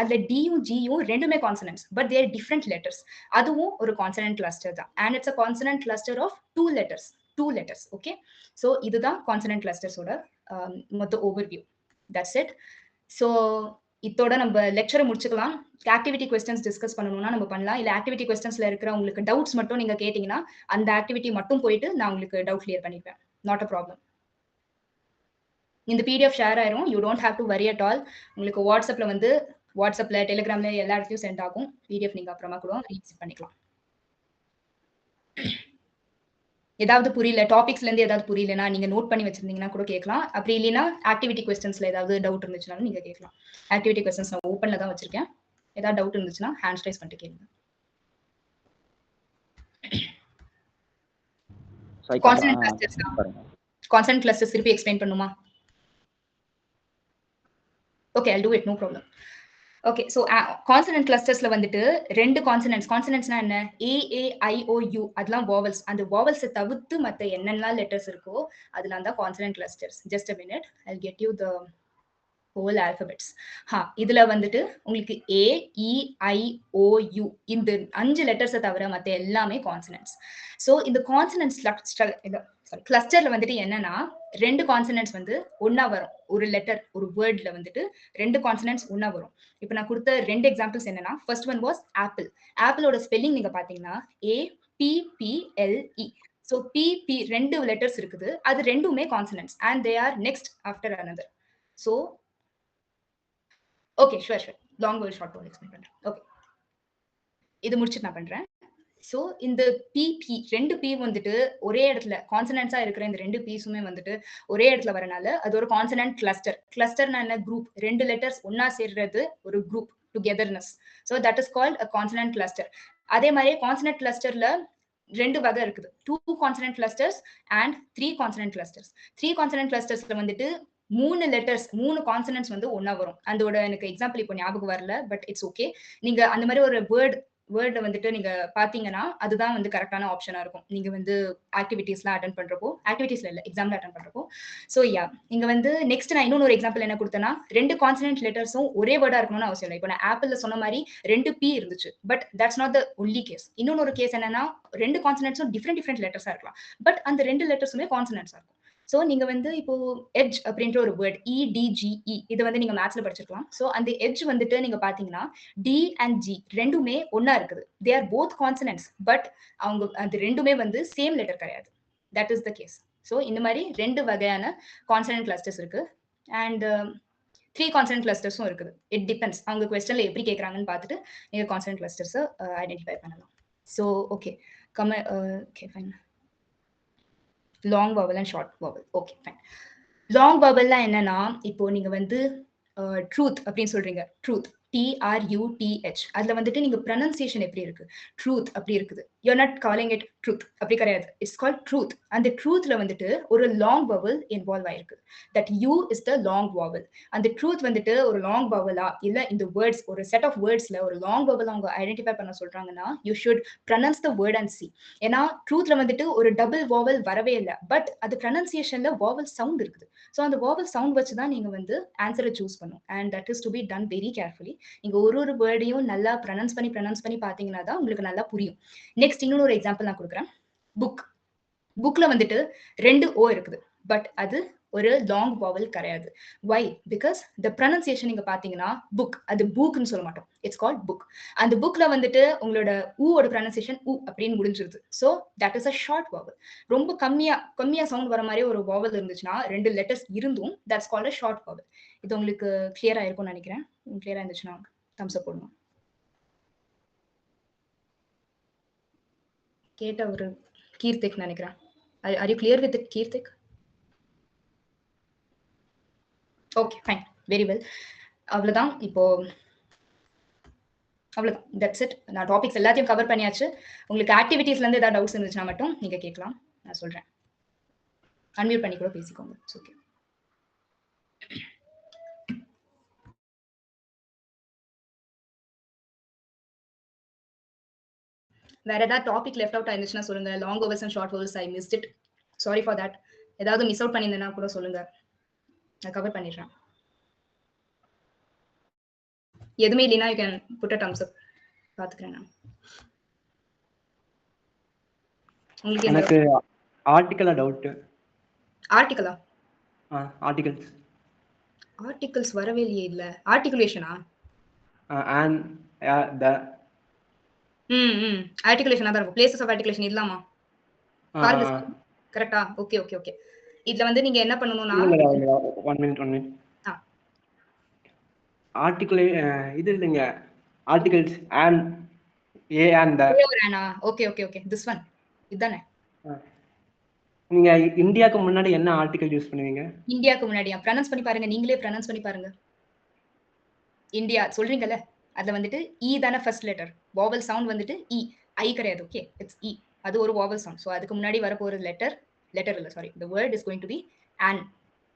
அதுல டியும் ஜியும் ரெண்டுமே consonants, but their different letters. அதுவும் ஒரு கான்சனன்ட் கிளஸ்டர் தான், and it's a consonant cluster of 2 letters. Okay, so இதுதான் கான்சனன்ட் கிளஸ்டர்ஸோட மொத்த ஓவர்வியூ. That's it. ஸோ இதோட நம்ம லெக்சரை முடிச்சுக்கலாம். ஆக்டிவிட்டி கொஸ்டின்ஸ் டிஸ்கஸ் பண்ணணும்னா நம்ம பண்ணலாம், இல்லை ஆக்டிவிட்டி கொஸ்டின்ஸ்ல இருக்கிற உங்களுக்கு டவுட்ஸ் மட்டும் நீங்க கேட்டீங்கன்னா அந்த ஆக்டிவிட்டி மட்டும் போயிட்டு நான் உங்களுக்கு டவுட் கிளியர் பண்ணிப்பேன். Not a problem. இந்த PDF ஷேர் ஆயிரும், யூ டோன்ட் ஹேவ் டு வரி அட் ஆல். உங்களுக்கு வாட்ஸ்அப்ல டெலிகிராம்ல எல்லா இடத்துலயும் சென்ட் ஆகும். PDF நீங்க அப்புறமா கூட ரீட் பண்ணிக்கலாம். ஏதாவது புரியல, டாபிக்ஸ்ல இருந்து ஏதாவது புரியலனா நீங்க நோட் பண்ணி வச்சிருந்தீங்கன்னா கூட கேட்கலாம். அப்படி இல்லைன்னா ஆக்டிவிட்டி கொஸ்டின்ஸ்ல ஏதாவது டவுட் இருந்துச்சுனாலும் நீங்க கேட்கலாம். ஆக்டிவிட்டி கொஸ்டின்ஸ் நான் ஓப்பன்ல தான் வச்சிருக்கேன். ஏதாவது டவுட் இருந்துச்சுன்னா ஹேண்ட் ரைஸ் பண்ணிட்டு கேளுங்க. கான்சனன்ட் கிளஸ்டர்ஸ் திருப்பி எக்ஸ்பிளைன் பண்ணுமா? Okay, I'll do it, no problem. Okay, so consonant கிளஸ்டர்ஸ்ல வந்துட்டு 2 கான்சனன்ட்ஸ்னா என்ன? AAIOU அதெல்லாம் வாவல்ஸ். அந்த வாவல்ஸை தவிர்த்து மற்ற என்னெல்லாம் லெட்டர்ஸ் இருக்கோ அதெல்லாம் தான் consonant clusters. Just a minute, I'll get you the whole alphabets. இதுல வந்துட்டு உங்களுக்கு AEIOU இந்த 5 லெட்டர்ஸை தவிர மற்ற எல்லாமே கான்சனன்ட்ஸ். ஸோ இந்த கான்சனன்ட் கிளஸ்டர்ல வந்துட்டு என்னன்னா 2 கான்சனன்ட்ஸ் வந்து ஒன்னா வரும். ஒரு லெட்டர் ஒரு வேர்ட்ல வந்துட்டு 2 கான்சனன்ட்ஸ் ஒன்னா வரும். இப்போ நான் கொடுத்த 2 எக்ஸாம்பிள்ஸ் என்னன்னா, ஃபர்ஸ்ட் ஒன் வாஸ் ஆப்பிள். ஆப்பிளோட ஸ்பெல்லிங் நீங்க பாத்தீங்கன்னா APPLE. ஸோ PP 2 லெட்டர்ஸ் இருக்குது, அது ரெண்டுமே consonants and they are next after another. So okay, sure long word short word explain பண்றேன். ஓகே, இது முடிச்சுட்டு நான் பண்றேன். ஸோ இந்த பிபி 2 P வந்துட்டு ஒரே இடத்துல கான்சனன்ட்ஸா இருக்கிற இந்த 2 Pஸுமே வந்துட்டு ஒரே இடத்துல வரனால அது ஒரு கான்சனன்ட் கிளஸ்டர். கிளஸ்டர்னா என்ன? குரூப். 2 லெட்டர்ஸ் ஒன்னா சேர்றது ஒரு குரூப். Togetherness. So that is called a consonant cluster. அதே மாதிரி கான்சனன்ட் கிளஸ்டர்ல 2 வகை இருக்குது. 2 consonant clusters and 3 consonant clusters. 3 consonant கிளஸ்டர்ஸ்ல வந்துட்டு 3 லெட்டர்ஸ் 3 கான்சனன்ட்ஸ் வந்து ஒண்ணா வரும். அதோட எனக்கு எக்ஸாம்பிள் இப்போ ஞாபகம் வரல, பட் இட்ஸ் ஓகே. நீங்க அந்த மாதிரி ஒரு வேர்ட்ல வந்துட்டு நீங்க பாத்தீங்கன்னா அதுதான் வந்து கரெக்டான ஆப்ஷனா இருக்கும். நீங்க வந்து ஆக்டிவிட்டீஸ்லாம் அட்டென்ட் பண்றப்போ, ஆக்டிவிட்டீஸ்ல இல்ல எக்ஸாம்ல அட்டென்ட் பண்றப்போ. ஸோ யா, இங்க வந்து நெக்ஸ்ட் நான் இன்னொரு எக்ஸாம்பிள் என்ன கொடுத்தேன்னா, 2 கான்சனன்ட் லெட்டர்ஸும் ஒரே வேர்டா இருக்கணும்னு அவசியம் இல்லை. இப்போ நான் ஆப்பிள்ல சொன்ன மாதிரி 2 பி இருந்துச்சு, but that's not the only case. இன்னொரு கேஸ் என்னன்னா, 2 கான்சனன்ட்ஸும் டிஃப்ரெண்ட் லெட்டர்ஸா இருக்கலாம், பட் அந்த 2 லெட்டர்ஸுமே கான்சனன்ட்ஸா இருக்கும். ஸோ நீங்க வந்து இப்போ எட்ஜ் அப்படின்ற ஒரு வேர்ட் EDGE இதை வந்து நீங்க மேத்ஸ்ல படிச்சிருக்கலாம். ஸோ அந்த எட்ஜ் வந்துட்டு நீங்க பாத்தீங்கன்னா D and G ரெண்டுமே ஒன்னா இருக்குது. They are both consonants, but அவங்க அது ரெண்டுமே வந்து சேம் லெட்டர் கிடையாது. That is the case. So இந்த மாதிரி 2 வகையான கான்சனன்ட் கிளஸ்டர்ஸ் இருக்கு அண்ட் 3 கான்சனன்ட் கிளஸ்டர்ஸும் இருக்குது. இட் டிபெண்ட்ஸ் அவங்க கொஸ்டின்ல எப்படி கேட்கறாங்கன்னு பார்த்துட்டு நீங்க கான்சனன்ட் கிளஸ்டர்ஸை ஐடென்டிஃபை பண்ணலாம். So okay okay fine. Long vowel and short vowel. Okay fine. Long வவல்லாம் என்னன்னா, இப்போ நீங்க வந்து ட்ரூத் அப்படின்னு சொல்றீங்க. Truth TRUTH. அதுல வந்துட்டு நீங்க ப்ரொனன்சியேஷன் எப்படி இருக்கு? ட்ரூத் அப்படி இருக்குது. You're not calling it truth அப்படி கிடையாது. It's called truth. அந்த ட்ரூத்ல வந்துட்டு ஒரு லாங் வவல் இன்வால்வ் ஆயிருக்கு. That u is the long vowel. அந்த ட்ரூத் வந்துட்டு ஒரு லாங் வவலா இல்ல இந்த வேர்ட்ஸ் ஒரு செட் ஆஃப் வேர்ட்ஸ்ல ஒரு லாங் வவல் அவங்க ஐடென்டிஃபை பண்ண சொல்றாங்கன்னா, you should pronounce the word and C. ஏன்னா ட்ரூத்ல வந்துட்டு ஒரு டபுள் வாவல் வரவே இல்லை, பட் அது ப்ரொனன்சியேஷன்ல வாவல் சவுண்ட் இருக்குது. ஸோ அந்த வாவல் சவுண்ட் வச்சு தான் நீங்க வந்து ஆன்சரை சூஸ் பண்ணும். And that is to be done very carefully. நீங்க ஒரு வேர்டையும் நல்லா ப்ரொனன்ஸ் பண்ணி பாத்தீங்கன்னா தான் உங்களுக்கு நல்லா புரியும். நெக்ஸ்ட் இன்னொரு எக்ஸாம்பிள் நான் கொடுக்குறேன். புக். புக்ல வந்துட்டு 2 O இருக்குது, பட் அது ஒரு லாங் வாவல் கிடையாது. வை? பிகாஸ் த ப்ரொனன்சியேஷன் நீங்க பாத்தீங்கன்னா புக், அது புக்னு சொல்ல மாட்டோம். It's called book. அந்த புக்ல வந்துட்டு உங்களோட ஊவோட ப்ரொனன்சியேஷன் ஊ அப்படின்னு முடிஞ்சிருது. So that is a short vowel. ரொம்ப கம்மியா சவுண்ட் வர மாதிரி ஒரு வாவல் இருந்துச்சுன்னா 2 லெட்டர்ஸ் இருந்தும் தட்ஸ் கால்ட் அ ஷார்ட் வாவல். இது உங்களுக்கு கிளியரா இருக்கும்னு நினைக்கிறேன். கிளியரா இருந்துச்சுன்னா தம்ஸ் அப் போடணும். கேட்ட ஒரு கீர்த்திக் நினைக்கிறேன். Are you clear with கீர்த்திக்? Okay fine, very well. அவ்வளவுதான். இப்போ அவ்வளவுதான், தட்ஸ் இட். நான் டாபிக்ஸ் எல்லாத்தையும் கவர் பண்ணியாச்சு. உங்களுக்கு ஆக்டிவிட்டீஸ்ல இருந்து ஏதாவது டவுட்ஸ் இருந்துச்சுன்னா மட்டும் நீங்க கேட்கலாம், நான் சொல்றேன். அன்மியூட் பண்ணி கூட பேசிக்கோங்க. ஓகே. வேற ஏதாவது டாபிக் லெஃப்ட் அவுட் ஆயிருந்துச்சுன்னா சொல்லுங்க. Long vowels and short vowels I missed it, sorry for that. ஏதாவது மிஸ் அவுட் பண்ணியிருந்தேன்னா கூட சொல்லுங்க, நான் கவர் பண்ணிடுறேன். எதுவுமே இல்லைன்னா you can put a thumbs up. பாத்துக்கிறேன் நான். உங்களுக்கு எனக்கு ஆர்டிகலா டவுட். ஆர்டிகலா? ஆர்டிகல்ஸ் வரவே இல்லையே. இல்ல ஆர்டிகுலேஷனா? and the ஆர்டிகுலேஷனா தான் இருக்கும். பிளேசஸ் ஆஃப் ஆர்டிகுலேஷன் இல்லாமா? பாருங்க. கரெக்ட்டா? Okay okay okay. இதுல வந்து நீங்க என்ன பண்ணனும்னா, 1 minute ஆர்டிகல் இது இல்லைங்க. Articles and a and the. Okay okay okay. This one இதானே? நீங்க இந்தியாக்கு முன்னாடி என்ன ஆர்டிகல் யூஸ் பண்ணுவீங்க? இந்தியாக்கு முன்னாடியா? ப்ரொனன்ஸ் பண்ணி பாருங்க. நீங்களே ப்ரொனன்ஸ் பண்ணி பாருங்க. இந்தியா சொல்றீங்கல்ல, அதுல வந்துட்டு ஈ தானே ஃபர்ஸ்ட் லெட்டர். வாவல் சவுண்ட் வந்துட்டு ஈ, ஐ கிடையாது. ஓகே, இட்ஸ் ஈ. அது ஒரு வாவல் சவுண்ட். ஸோ அதுக்கு முன்னாடி வர போற லெட்டர் இல்ல sorry, the word is going to be an.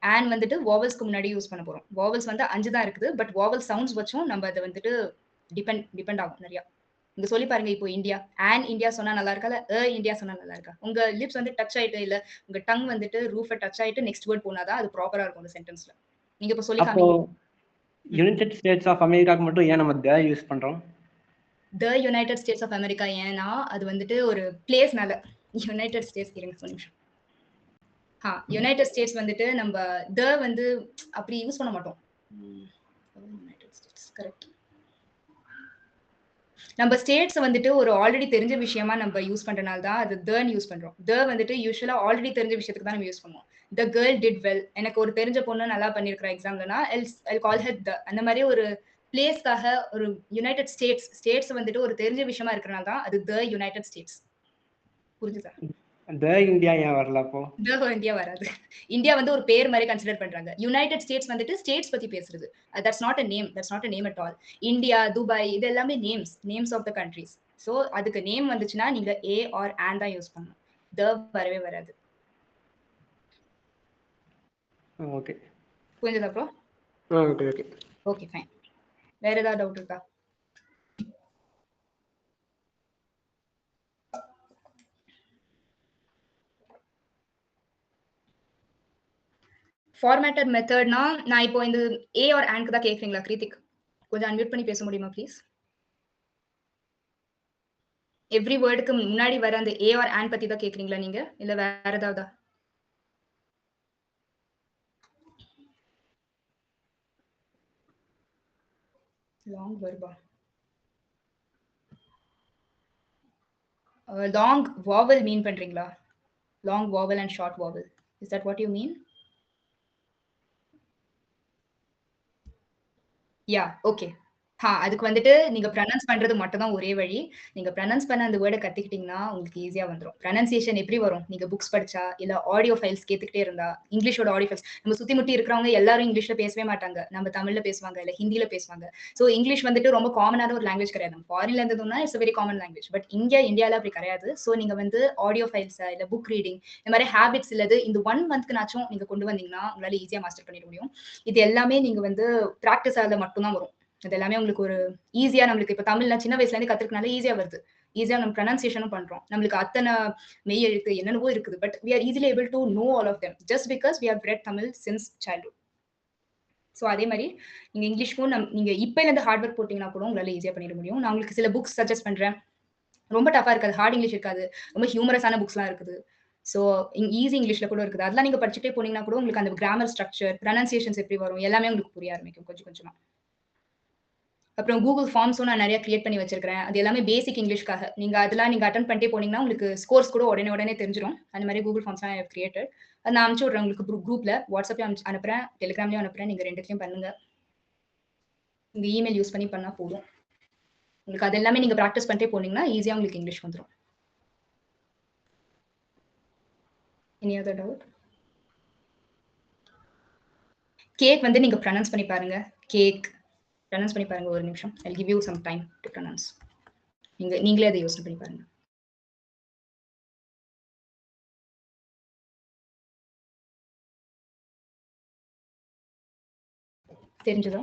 an வந்துட்டு வாவல்ஸ்க்கு முன்னாடி யூஸ் பண்ண போறோம். வாவல்ஸ் வந்து 5 தான் இருக்குது, பட் வாவல் சவுண்ட்ஸ் வச்சும் நம்ம அதை வந்துட்டு டிபெண்ட் ஆகும் நிறைய. இங்க சொல்லி பாருங்க. இப்போ இந்தியா, an இந்தியா சொன்னா நல்லா இருக்கா, இல்ல இந்தியா சொன்னா நல்லா இருக்கா? உங்க லிப்ஸ் வந்து டச் ஆயிட்டு, இல்ல உங்க டங் வந்துட்டு ரூஃபை டச் ஆயிட்டு நெக்ஸ்ட் வேர்ட் போனாதான் அது ப்ராப்பரா இருக்கும் அந்த சென்டென்ஸ்ல. நீங்க இப்ப சொல்லி காமிங்க. யுனைடெட் ஸ்டேட்ஸ் ஆஃப் அமெரிக்காக்கு மட்டும் ஏன் நம்ம த யூஸ் பண்றோம்? The United States of America ஏன்னா அது வந்துட்டு ஒரு பிளேஸ்னால. யுனைடெட் ஸ்டேட்ஸ் இருங்க ஒரு நிமிஷம். யுனைடெட் ஸ்டேட்ஸ் வந்துட்டு நம்ம த வந்து அப்படி யூஸ் பண்ண மாட்டோம். United states correct. நம்ம ஸ்டேட்ஸ் வந்துட்டு ஒரு ஆல்ரெடி தெரிஞ்ச விஷயமா நம்ம யூஸ் பண்றனால தான் அது தன்னு யூஸ் பண்றோம். த வந்துட்டு யூஸ்வலா ஆல்ரெடி தெரிஞ்ச விஷயத்துக்கு தான் நம்ம யூஸ் பண்ணுவோம். The girl did well. எனக்கு ஒரு தெரிஞ்ச பொண்ணு நல்லா பண்ணிருக்கிற எக்ஸாம்லனா ஐ கால் ஹர் த. அந்த மாதிரி ஒரு பிளேஸ்க்காக ஒரு யுனைடெட் ஸ்டேட்ஸ் வந்துட்டு ஒரு தெரிஞ்ச விஷயமா இருக்கிறனால தான் அது த யுனைடெட் ஸ்டேட்ஸ். புரிஞ்சுதா? த இந்தியா ஏன் வரல அப்போ? இந்தியா வராது. இந்தியா வந்து ஒரு பேர் மாதிரி கன்சிடர் பண்றாங்க. யுனைடெட் ஸ்டேட்ஸ் வந்துட்டு ஸ்டேட்ஸ் பத்தி பேசுறது. That's not a name. That's not a name at all. India, Dubai இது எல்லாமே names of the countries. So அதுக்கு நேம் வந்துச்சுன்னா நீங்க ஏ ஆர் ஆன் தான் யூஸ் பண்ணணும். த வரவே வராது. ஓகே. புரிஞ்சதா bro? Okay okay. Okay fine. வேற ஏதாவது டவுட் இருக்கா? ஃபார்மேட்டட் மெத்தட்னா நான் இப்போ இந்த ஏ ஆர் ஆன்க்கு தான் கேட்குறீங்களா கிருத்திக்? கொஞ்சம் அன்மியூட் பண்ணி பேச முடியுமா ப்ளீஸ்? எவ்ரி வேர்டுக்கு முன்னாடி வர அந்த ஏ ஆர் ஆன் பத்தி தான் கேக்குறீங்களா நீங்க? இல்ல வேற ஏதாவதா? லாங் வெர்பா? லாங் வாவல் மீன் பண்றீங்களா? Long vowel and short vowel. Is that what you mean? Yeah, okay. அதுக்கு வந்துட்டு நீங்க ப்ரொனன்ஸ் பண்றது மட்டும் தான் ஒரே வழி. நீங்க ப்ரொனன்ஸ் பண்ண அந்த வேர்ட கத்துக்கிட்டீங்கன்னா உங்களுக்கு ஈஸியா வந்துரும். ப்ரொனன்சியேஷன் எப்படி வரும்? நீங்க புக்ஸ் படிச்சா, இல்ல ஆடியோ ஃபைல்ஸ் கேட்டுக்கிட்டே இருந்தா, இங்கிலீஷோட ஆடியோ ஃபைல்ஸ் நம்ம சுத்தி முத்தி இருக்கிறவங்க எல்லாரும் இங்கிலீஷ்ல பேசவே மாட்டாங்க. நம்ம தமிழ்ல பேசுவாங்க, இல்ல ஹிந்தில பேசுவாங்க. ஸோ இங்கிலீஷ் வந்துட்டு ரொம்ப காமனான ஒரு லாங்குவேஜ் கிடையாது. ஃபாரின்ல இருந்ததுன்னா it's very common language. But இந்தியால அப்படி கிடையாது. ஸோ நீங்க வந்து ஆடியோ ஃபைல்ஸ் இல்ல புக் ரீடிங் இந்த மாதிரி ஹேபிட்ஸ் இல்லது இந்த 1 மந்த்க்குனாச்சும் நீங்க கொண்டு வந்தீங்கன்னா உங்களால ஈஸியா மாஸ்டர் பண்ணிட முடியும். இது எல்லாமே நீங்க வந்து பிராக்டிஸ் ஆல மட்டும் தான் வரும். இது எல்லாமே உங்களுக்கு ஒரு ஈஸியா நம்மளுக்கு இப்ப தமிழ்ல சின்ன வயசுல இருந்து கத்துக்கனால ஈஸியா வருது. ஈஸியா நம்ம ப்ரொனன்சியேஷனும் பண்றோம். நம்மளுக்கு அத்தனை மெய் எழுத்து என்னென்னவோ இருக்குது. But we are easily able to know all of them just because we have read Tamil since childhood. So அதே மாதிரி நீங்க இங்கிலீஷ்க்கும் நீங்க இப்பல இருந்து ஹார்ட் ஒர்க் போட்டீங்கன்னா கூட உங்களால ஈஸியா பண்ணிட முடியும். நான் உங்களுக்கு சில புக்ஸ் சஜஸ்ட் பண்றேன். ரொம்ப டஃபா இருக்காது. ஹார்ட் இங்கிலீஷ் இருக்காது. ரொம்ப ஹியூமரஸான புக்ஸ்லாம் இருக்குது. ஸோ ஈஸி இங்கிலீஷ்ல கூட இருக்குது. அதெல்லாம் நீங்க படிச்சுட்டே போனீங்கன்னா கூட உங்களுக்கு அந்த கிராமர் ஸ்ட்ரக்சர், ப்ரொனன்சியேஷன்ஸ் எப்படி வரும் எல்லாமே உங்களுக்கு புரிய ஆரம்பிக்கும் கொஞ்சம் கொஞ்சமா. அப்புறம் கூகுள் ஃபார்ம்ஸும் நான் நிறைய கிரியேட் பண்ணி வச்சிருக்கிறேன். அது எல்லாமே பேசிக் இங்கிலீஷ்க்காக. அதெல்லாம் நீங்க அட்டெண்ட் பண்ணிட்டே போனீங்கன்னா உங்களுக்கு ஸ்கோர்ஸ் கூட உடனே தெரிஞ்சிரும். அந்த மாதிரி கூகுள் ஃபார்ம்ஸ்லாம் ஐ ஹவ் கிரியேட்டட். அது நான் அனுப்பிச்சு விடுறேன் உங்களுக்கு குரூப்ல. வாட்ஸ்அப்லயும் அனுப்புறேன், டெலிகிராம்லயும் அனுப்புறேன். நீங்க 2த்துலயும் பண்ணுங்க. இந்த இமெயில் யூஸ் பண்ணி பண்ணா போதும். உங்களுக்கு அது எல்லாமே நீங்க பிராக்டிஸ் பண்ணிட்டே போனீங்கன்னா ஈஸியா உங்களுக்கு இங்கிலீஷ் வந்துரும். Any other doubt? கேக் வந்து நீங்க ப்ரொனன்ஸ் பண்ணி பாருங்க. கேக் ப்ரொனன்ஸ் பண்ணி பாருங்க ஒரு நிமிஷம். I'll give you some time to pronounce. நீங்களே அதை யோசனை பண்ணி பாருங்க. தெரிஞ்சதா?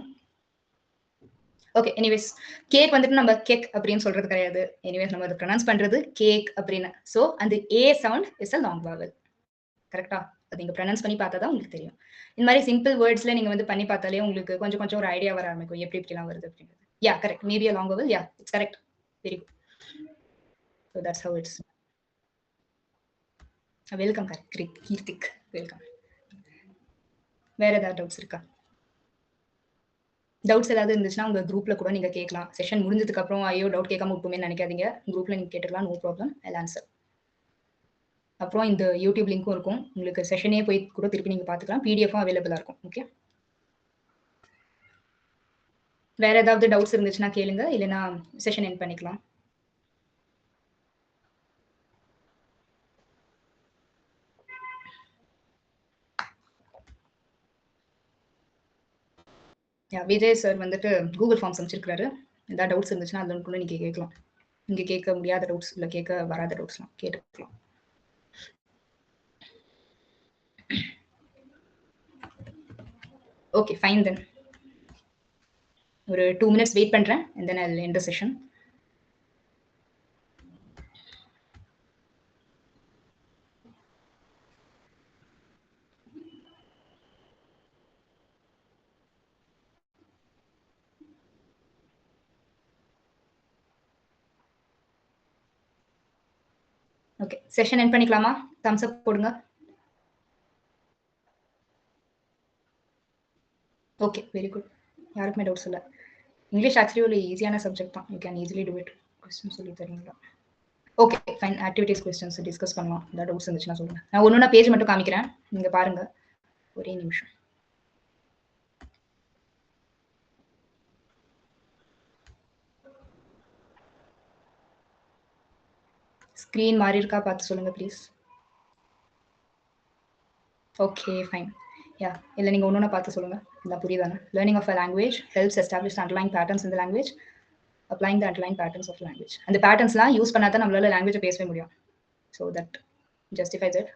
ஓகே. எனிவேஸ் கேக் வந்துட்டு நம்ம கேக் அப்படின்னு சொல்றது கிடையாது. எனிவேஸ் நம்ம அதை ப்ரொனன்ஸ் பண்றது கேக் அப்படின்னு. ஸோ அந்த ஏ சவுண்ட் இஸ் அ லாங் வாவல். கரெக்டா? அது நீங்க ப்ரொனன்ஸ் பண்ணி பார்த்தா தான் உங்களுக்கு தெரியும். இந்த மாதிரி சிம்பிள் வேர்ட்ஸ்ல நீங்க வந்து பண்ணி பார்த்தாலே உங்களுக்கு கொஞ்சம் கொஞ்சம் ஒரு ஐடியா வர ஆரம்பிக்கும். எப்படி இப்படிலாம் வருது அப்படிங்கிறது. Yeah correct. Maybe a long vowel. Yeah it's correct. Very good. So that's how it's. Welcome Keerthik. Welcome. வேற ஏதாவது டவுட்ஸ் இருக்கா? டவுட்ஸ் ஏதாவது இருந்துச்சுன்னா உங்க குரூப்ல கூட நீங்க கேட்கலாம். செஷன் முடிஞ்சதுக்கு அப்புறம் ஐயோ டவுட் கேட்காம விட்டுமே நினைக்காதீங்க. குரூப்ல நீங்க கேட்டுக்கலாம். No problem. I answer. அப்புறம் இந்த யூடியூப் லிங்க்கும் இருக்கும். உங்களுக்கு செஷனே போய் கூட திருப்பி நீங்க பார்த்துக்கலாம். பிடிஎஃப்பும் அவைலபிளா இருக்கும். ஓகே. வேற ஏதாவது டவுட்ஸ் இருந்துச்சுன்னா கேளுங்க. இல்லைன்னா செஷன் எண்ட் பண்ணிக்கலாம். விஜய் சார் வந்துட்டு கூகுள் ஃபார்ம்ஸ் அமைச்சிருக்காரு. ஏதாவது டவுட்ஸ் இருந்துச்சுன்னா அதில் கூட நீங்க கேட்கலாம். நீங்க கேட்க முடியாத டவுட்ஸ் இல்லை கேட்க வராத டவுட்ஸ்லாம் கேட்டுக்கலாம். ஓகே ஃபைன் தென். ஒரு 2 minutes வெயிட் பண்றேன் and then I'll end the session. Okay session end பண்ணிக்கலாமா? தம்ஸ் அப் போடுங்க. Okay very good. யாருக்குமே டவுட்ஸ் இல்லை. இங்கிலீஷ் ஆக்சுவலி ஒரு ஈஸியான சப்ஜெக்ட் தான். You can easily do it. Question சொல்லி தரீங்களா? Okay fine. Activities questions discuss பண்ணலாம். ஏதாவது டவுட்ஸ் இருந்துச்சுன்னா சொல்லுங்க. நான் ஒன்று பேஜ் மட்டும் காமிக்கிறேன். நீங்க பாருங்க. ஒரே நிமிஷம். ஸ்க்ரீன் மாறி இருக்கா பார்த்து சொல்லுங்க ப்ளீஸ். Okay fine. யா இல்லை நீங்கள் ஒன்று பார்த்து சொல்லுங்கள், எல்லாம் புரியுதானே? Learning of a language helps establish underlying patterns இந்த language, applying the underlying patterns of language. அந்த பேட்டர்ன்ஸ்லாம் யூஸ் பண்ணால் தான் நம்மளால லாங்குவேஜை பேசவே முடியும். So that justifies it.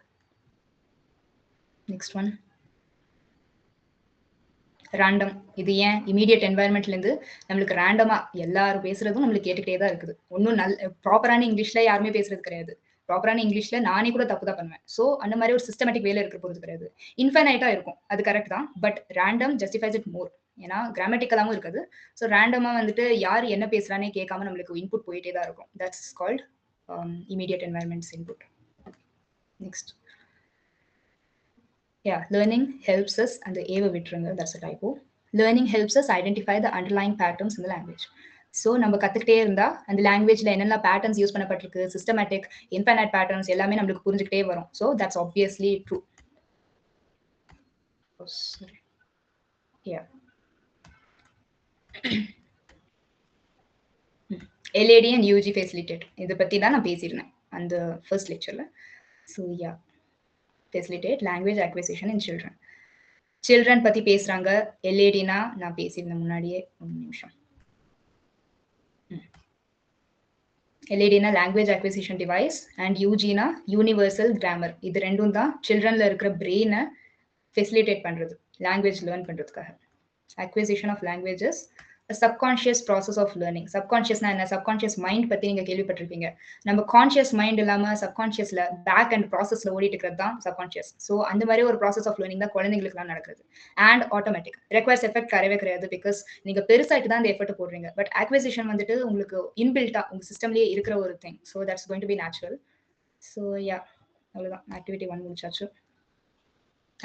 Next one random. இது ஏன் இமீடியட் என்வாயர்மெண்ட்லேருந்து நம்மளுக்கு ரேண்டமாக எல்லாரும் பேசுறதும் நம்மளுக்கு கேட்டுக்கிட்டே தான் இருக்குது. ஒன்றும் ப்ராப்பரான இங்கிலீஷில் யாருமே பேசுறது கிடையாது. ப்ராப்பரான இங்கிலீஷில் நானே கூட தப்பு தான் பண்ணுவேன். ஸோ அந்த மாதிரி ஒரு சிஸ்டமேட்டிக் வேலை இருக்கிற போகிறது கிடையாது. இன்ஃபைனைட்டாக இருக்கும், அது கரெக்ட் தான். But random justifies it more. ஏன்னா கிராமட்டிக்கலாகவும் இருக்காது. ஸோ ரேண்டமாக வந்துட்டு யார் என்ன பேசுகிறானே கேட்காம நம்மளுக்கு இன்புட் போயிட்டே தான் இருக்கும். That's called immediate environments input. Next yeah, learning helps us, and the ava vitranga, that's a typo. Learning helps us identify the underlying patterns in the language. So நம்ம கத்துக்கிட்டே இருந்தா அந்த லாங்குவேஜ்ல என்னென்ன பேட்டர்ன்ஸ் யூஸ் பண்ணப்பட்டிருக்கு, சிஸ்டமேட்டிக் இன்ஃபைனைட் பேட்டர்ன்ஸ் எல்லாமே நம்மளுக்கு புரிஞ்சுக்கிட்டே வரும். So that's obviously true. LAD and UG facilitate இதை பற்றி தான் நான் பேசியிருந்தேன் அந்த ஃபர்ஸ்ட் லெக்சரில். So yeah, facilitate language acquisition in children. Children பத்தி பேசுறாங்க. LADனா நான் பேசியிருந்தேன் முன்னாடியே. ஒரு நிமிஷம். LADனா language acquisition device and UGனா universal grammar. இது ரெண்டும் தான் childrenல இருக்கிற brain facilitate பண்றது, language learn பண்றதுக்காக. Acquisition of languages a subconscious process of learning. Subconsciousனா என்ன? subconscious mind பத்தி நீங்க கேள்விப்பட்டிருப்பீங்க. நம்ம கான்ஷியஸ் மைண்ட் இல்லாம சப்கான்ஷியஸ்ல பேக் அண்ட் ப்ராசஸ்ல ஓடிட்டு இருக்கிறது தான் சப்கான்ஷியஸ். ஸோ அந்த மாதிரி ஒரு ப்ராசஸ் ஆஃப் லேர்னிங் தான் குழந்தைங்களுக்குலாம் நடக்குது. அண்ட் ஆட்டோமேட்டிக் ரெக்வயர்ஸ் எஃபெக்ட் கிடையவே கிடையாது. பிகாஸ் நீங்க பெருசாயிட்டு தான் அந்த எஃபர்ட் போடுறீங்க. பட் அக்விசிஷன் வந்துட்டு உங்களுக்கு இன்பில்ட்டா உங்க சிஸ்டம்லயே இருக்கிற ஒரு thing. So that's going to B natural. So yeah, அவ்வளோதான். ஆக்டிவிட்டி 1 முடிச்சாச்சு.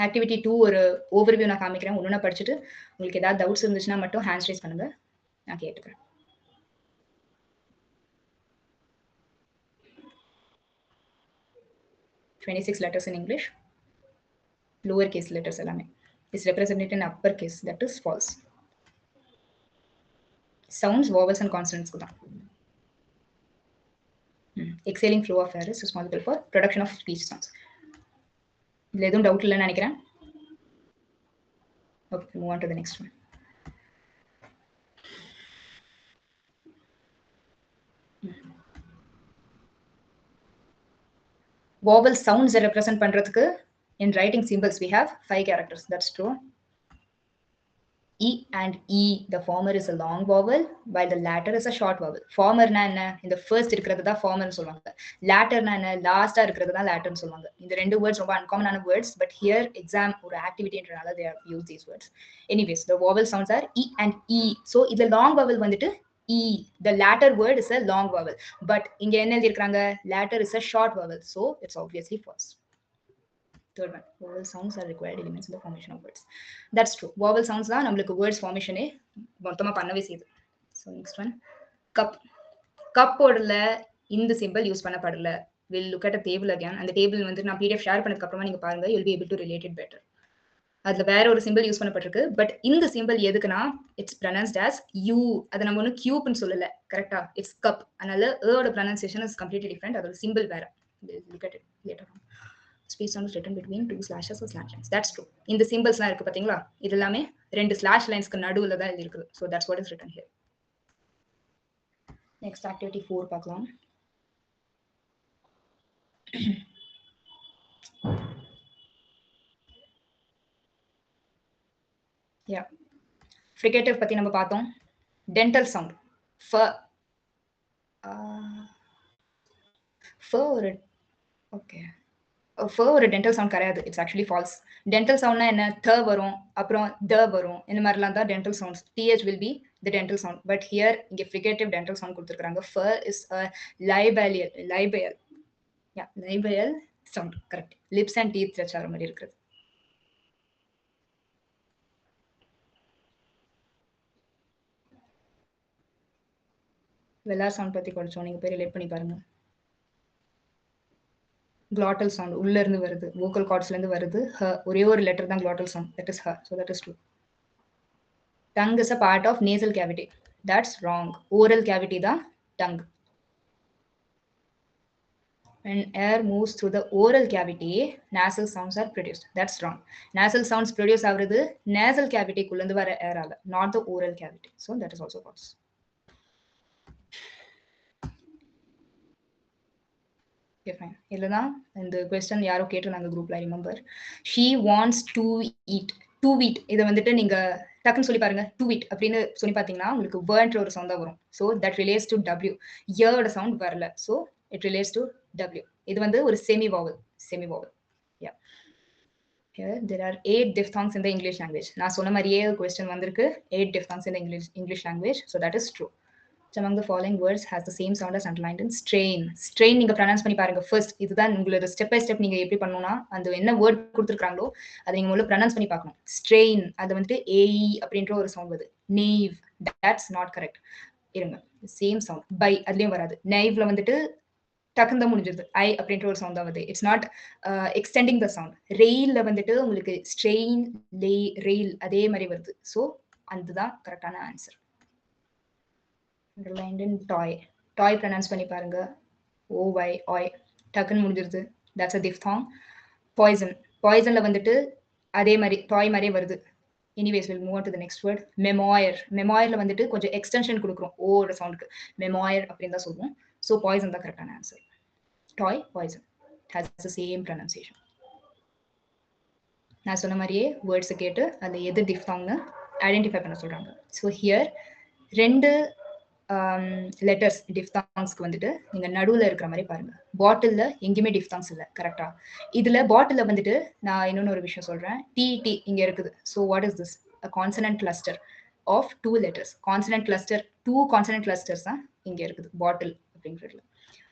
ஆக்டிவிட்டி 2 ஒரு ஓவர்வியூ நான் காமிக்கிறேன். ஒன்றுனா படிச்சுட்டு உங்களுக்கு ஏதாவது டவுட்ஸ் இருந்துச்சுன்னா மட்டும் ஹேண்ட் ரைஸ் பண்ணுங்க, நான் கேட்டுக்கிறேன். "26 letters in English, lower case letters எல்லாமே is represented in upper case, that is false. Sounds, vowels and consonants தான். Exhaling flow of air is responsible for production of speech sounds. இதுல எதுவும் டவுட் இல்லைன்னு நினைக்கிறேன். Okay, move on to the next one. Vowel sounds represent பண்றதுக்கு in writing symbols we have 5 characters. That's true. E and E, the former is a long vowel while the latter is a short vowel. Former na enna, இந்த first இருக்கிறது தான் former னு சொல்வாங்க. Latter na enna, last-ஆ இருக்கிறது தான் latter னு சொல்வாங்க. இந்த ரெண்டு words ரொம்ப uncommon-ஆன words, but here exam ஒரு activity-ன்றனால they have used these words. Anyways, the vowel sounds are E and E. So இந்த long vowel வந்துட்டு E. The latter word is a long vowel. But இங்க என்ன எழுதிருக்காங்க? Latter is a short vowel. So it's obviously false. Third one, vowel sounds are required elements in the formation of words. That's true. Vowel sounds தான் நம்மளுக்கு words formation மொத்தமா பண்ணவே செய்யுது. So next one, cup. Cup ஓடல இந்த symbol யூஸ் பண்ணப்படல. We'll look at a table again. அந்த table வந்து நான் PDF ஷேர் பண்ணதுக்கு அப்புறமா நீங்க பாருங்க, you'll be able to relate it better. அதுல வேற ஒரு சிம்பிள் யூஸ் பண்ணப்பட்டிருக்கு. பட் இந்த சிம்பிள் எதுக்குன்னா இட்ஸ் ப்ரொனன்ஸ்ட் ஆஸ் யூ. அதை நம்ம ஒன்றும் கியூப்னு சொல்லல, கரெக்டா? It's cup. அதனால ஏவோட ப்ரொனன்சியேஷன் இஸ் கம்ப்ளீட்லி டிஃப்ரெண்ட். அதோட சிம்பிள் வேற. Look at it later on. Speech sound is written between 2 slashes or slash lines. That's true. இந்த சிம்பிள்ஸ்லாம் இருக்கு பாத்தீங்களா, இது எல்லாமே 2 ஸ்லாஷ் லைன்ஸ்க்கு நடுவுல தான் எழுதி இருக்குது. So that's what is written here. Next activity 4 பார்க்கலாம். Yeah, fricative பத்தி நம்ம பார்த்தோம். dental sound f ஒரு ஓகே f ஒரு dental sound கிடையாது. It's actually false. dental soundனா என்ன? த வரும், அப்புறம் த வரும், இந்த மாதிரிலாம் தான் dental sounds. th will be the dental sound. but here இங்க fricative dental sound கொடுத்திருக்காங்க. f is a labial sound. correct. lips and teeth வச்சார மாதிரி இருக்குது. வெலார் சவுண்ட் பத்தி படிச்சோம், நீங்க போய் ரிலேட் பண்ணி பாருங்க. glottal sound உள்ள இருந்து வருது, vocal cordsல இருந்து வருது. ஒரே ஒரு லெட்டர் தான் glottal sound, that is h. so that is true. tongue is a part of nasal cavity. that's wrong. oral cavity தான் tongue. when air moves through the oral cavity, nasal sounds are produced. That's wrong. Nasal sounds produce ஆகுறது nasal cavity குள்ளந்து வர air ஆல, not the oral cavity. So that is also false. Okay, fine. இல்லதான் இந்த question யாரோ கேட்டிருந்தாங்க குரூப்ல, I remember. She wants to eat. To eat இதை வந்துட்டு நீங்க டக்குன்னு சொல்லி பாருங்க. To eat அப்படின்னு சொல்லி பார்த்தீங்கன்னா உங்களுக்கு burnt ஒரு சவுண்ட் தான் வரும். So that relates to W. Ear sound வரல. So it relates to W. இது வந்து ஒரு semi vowel. Yeah. Here there are 8 diphthongs in the English language. நான் சொன்ன மாதிரியே question வந்திருக்கு. 8 diphthongs in the English language. So that is true. Which among the following words has the same sound as underlined in strain? Strain நீங்க pronounce பண்ணி பாருங்க. First இதுதான் உங்களோட step by step நீங்க எப்படி பண்ணணும்னா அந்த என்ன word கொடுத்திருக்காங்களோ அதை நீங்க முதல்ல pronounce பண்ணி பார்க்கணும். Strain அது வந்துட்டு AE அப்படின்ற ஒரு சவுண்ட் வருது. Naive, that's not correct. இருங்க, சேம் சவுண்ட். பை அதுலயும் வராது. நைவ்ல வந்துட்டு டக்குன்னு தான் முடிஞ்சிருது. ஐ அப்படின்ற ஒரு சவுண்ட் தான் வருது. It's not extending the sound. ரெயில்ல வந்துட்டு உங்களுக்கு ஸ்ட்ரெயின், ரெயில் அதே மாதிரி வருது. ஸோ அதுதான் கரெக்டான answer. underlined in toy. Toy pronounce பண்ணி பாருங்க. OY, OY டக்குன்னு முடிஞ்சிருது. That's a diphthong. Poison. Poisonல வந்துட்டு அதே மாதிரி டாய் மாதிரியே வருது. Anyways, we'll move on to the next word. Memoir. Memoirல வந்துட்டு கொஞ்சம் எக்ஸ்டென்ஷன் கொடுக்குறோம் ஓட சவுண்டுக்கு. Memoir அப்படின்னு தான் சொல்லுவோம். So poison தான் கரெக்டான answer. Toy, poison. It has the same pronunciation. நான் சொன்ன மாதிரியே வேர்ட்ஸை கேட்டு அந்த எது டிஃப்தாங்னு ஐடென்டிஃபை பண்ண சொல்றாங்க. ஸோ ஹியர் ரெண்டு லெட்டர்ஸ் டிஃப்தாங்ஸ்க்கு வந்துட்டு நீங்க நடுவில் இருக்கிற மாதிரி பாருங்க. பாட்டில்ல எங்கேயுமே டிஃப்தாங்ஸ் இல்லை, கரெக்டா? இதுல பாட்டில்ல வந்துட்டு நான் இன்னொன்னு ஒரு விஷயம் சொல்றேன். டி இங்க இருக்குது. So what is this? a consonant cluster of 2 letters. Consonant cluster, 2 consonant clusters தான் இங்க இருக்குது பாட்டில் அப்படிங்கிறதுல.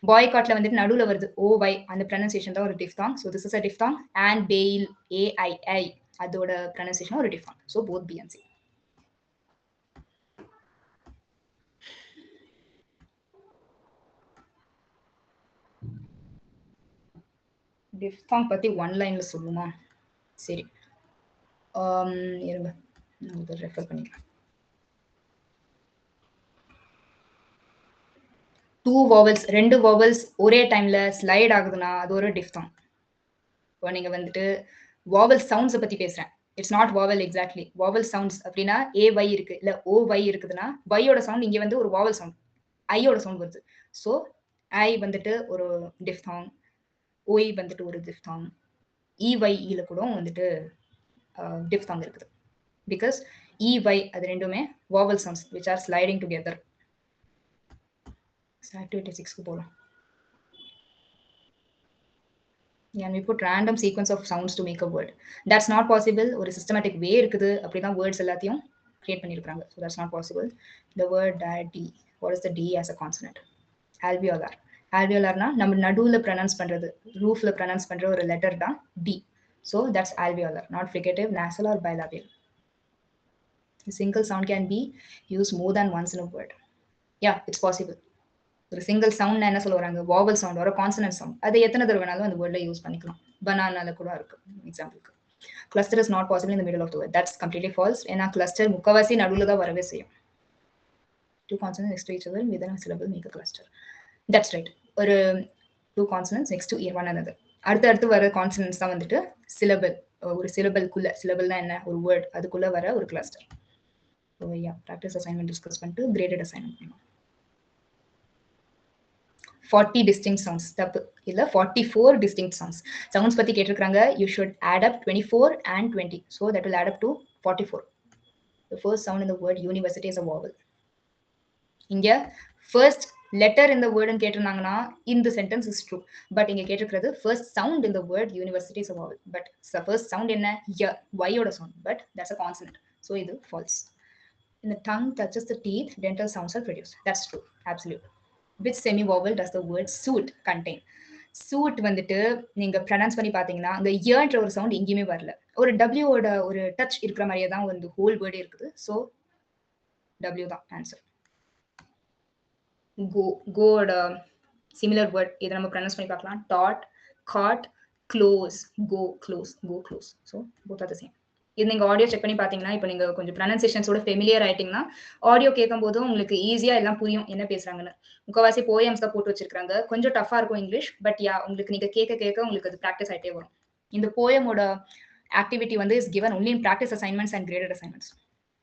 பாய்காட்ல வந்துட்டு நடுவுல வருது OY, அந்த pronunciation தான் ஒரு diphthong. So this is a diphthong. And bail, AII, அதோட pronunciation ஒரு diphthong. So both B and C. diphthong பத்தி ஒன் லைன்ல சொல்லுமா? சரி, இருங்க நான் இதை ரெஃபர் பண்ணிக்கிறேன். 2 vowels, 2 vowels ஒரே டைம்ல ஸ்லைட் ஆகுதுன்னா அது ஒரு டிஃப்தாங். இப்போ நீங்க வந்துட்டு vowel sounds பத்தி பேசுறேன். It's not vowel exactly. vowel sounds அப்படின்னா AY இருக்கு இல்ல OY இருக்குதுன்னா வையோட சவுண்ட் இங்க வந்து ஒரு vowel சவுண்ட், ஐயோட சவுண்ட் வருது. ஸோ ஐ வந்துட்டு ஒரு டிஃப்தாங், OI வந்துட்டு ஒரு டிஃப்தாங், EYல கூட வந்துட்டு டிஃப்தாங் இருக்குது. பிகாஸ் EY அது ரெண்டுமே vowel sounds which are sliding together. Activity 6 போலாம். Yeah, we put random sequence of sounds to make a word. That's not possible. ஒரு systematic way இருக்குது. அப்படிதான் words எல்லாத்தையும் create பண்ணிருக்காங்க. So that's not possible. The word D. What is the D as a consonant? Alveolar. Alveolarனா நம்ம நடுவுல pronounce பண்றது, roofல pronounce பண்ற ஒரு letter தான் D. So that's alveolar, not fricative, nasal or bilabial. A single sound can be used more than once in a word. Yeah, it's possible. ஒரு சிங்கிள் சவுண்ட் என்ன சொல்லுவாங்க? வாவல் சவுண்ட் ஒரு கான்சனன்ட் சவுண்ட். அதை எத்தனை தடவை வேணாலும் அந்த வேர்ட்ல யூஸ் பண்ணிக்கலாம். பனானால கூட இருக்கு எக்ஸாம்பிளுக்கு. Cluster is not possible in the middle of the word. That's completely false. ஏன்னா கிளஸ்டர் முக்கவாசி நடுவுல தான் வரவே செய்யும். 2 consonants next to each other within a syllable make a cluster. That's right. ஒரு 2 consonants next to one another. அடுத்து வர கான்சனன்ட்ஸ் தான் வந்துட்டு சிலபிள். ஒரு சிலபிள்குள்ள, சிலபிள்னா என்ன? ஒரு வேர்ட், அதுக்குள்ள வர ஒரு cluster. So yeah, practice assignment discuss பண்ணிட்டு கிரேடட் அசைன்மெண்ட் பண்ணலாம். 40 distinct sounds. தப்பு இல்ல, 44 distinct sounds. Sounds பத்தி கேட்டிருக்காங்க. You should add up 24 and 20. So that will add up to 44. The first sound in the word university is a vowel. இங்க first letter in the word கேட்டிருந்தாங்கன்னா இந்த sentence is true. But இங்க கேட்டிருக்கிறது first sound in the word university is a vowel. But the first sound என்ன? Y ஓட sound. But that's a consonant. So இது false. When the tongue touches the teeth, dental sounds are produced. That's true. Absolute. Which semi-vowel does the word suit contain? Suit வந்துட்டு நீங்க ப்ரொனவுன்ஸ் பண்ணி பாத்தீங்கன்னா அந்த யன்ற ஒரு சவுண்ட் எங்கேயுமே வரல. ஒரு W ஓட ஒரு டச் இருக்கிற மாதிரியே தான் வந்து ஹோல் வேர்டே இருக்குது. ஸோ W தான் ஆன்சர். கோட சிமிலர் வேர்ட் இதை நம்ம ப்ரொனவுன்ஸ் பண்ணி பார்க்கலாம். Dot, got, close, go close, go close. So both are the same. இது நீங்க ஆடியோ செக் பண்ணி பாத்தீங்கன்னா இப்போ நீங்க கொஞ்சம் ப்ரொனன்சியேஷன்ஸோட ஃபெமிலியர் ஆயிட்டீங்கன்னா ஆடியோ கேட்கும் போதும் உங்களுக்கு ஈஸியா எல்லாம் புரியும் என்ன பேசுறாங்கன்னு. முக்கவாசி போயம்ஸ் தான் போட்டு வச்சிருக்காங்க, கொஞ்சம் டஃபா இருக்கும் இங்கிலீஷ், பட் யா உங்களுக்கு நீங்க கேட்க கேட்க உங்களுக்கு அது ப்ராக்டிஸ் ஆயிட்டே வரும். இந்த போயமோட ஆக்டிவிட்டி வந்து is given only in practice assignments and graded assignments.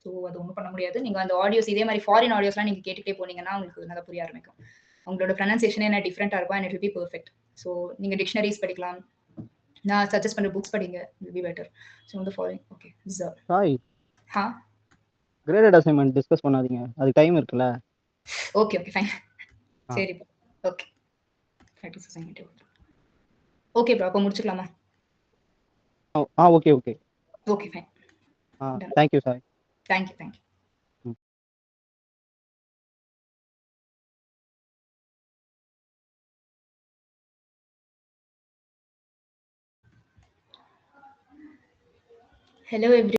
So அது ஒன்றும் பண்ண முடியாது. நீங்க அந்த ஆடியோஸ் இதே மாதிரி ஃபாரின் ஆடியோஸ்லாம் நீங்க கேட்டுட்டே போனீங்கன்னா உங்களுக்கு நல்லா புரிய ஆரம்பிக்கும். உங்களோட ப்ரொனன்சியேஷனே என்ன டிஃப்ரெண்டா இருக்கும் and it will be perfect. So நீங்க டிக்ஷனரிஸ் படிக்கலாம், நான் சஜஸ்ட் பண்ற புக்ஸ் படிங்க, வில் பி பெட்டர். ஸோ வந்து ஃபாலோயிங் ஓகே சார். சாய் ஹா கிரேடட் அசைன்மெண்ட் டிஸ்கஸ் பண்ணாதீங்க, அது டைம் இருக்குல்ல. Okay okay fine. ஆ. சரி okay practice assignment okay bro, அப்போ முடிச்சுக்கலாமா? Okay okay. Okay fine. Thank you Sai. Thank you thank you. Hello everyone.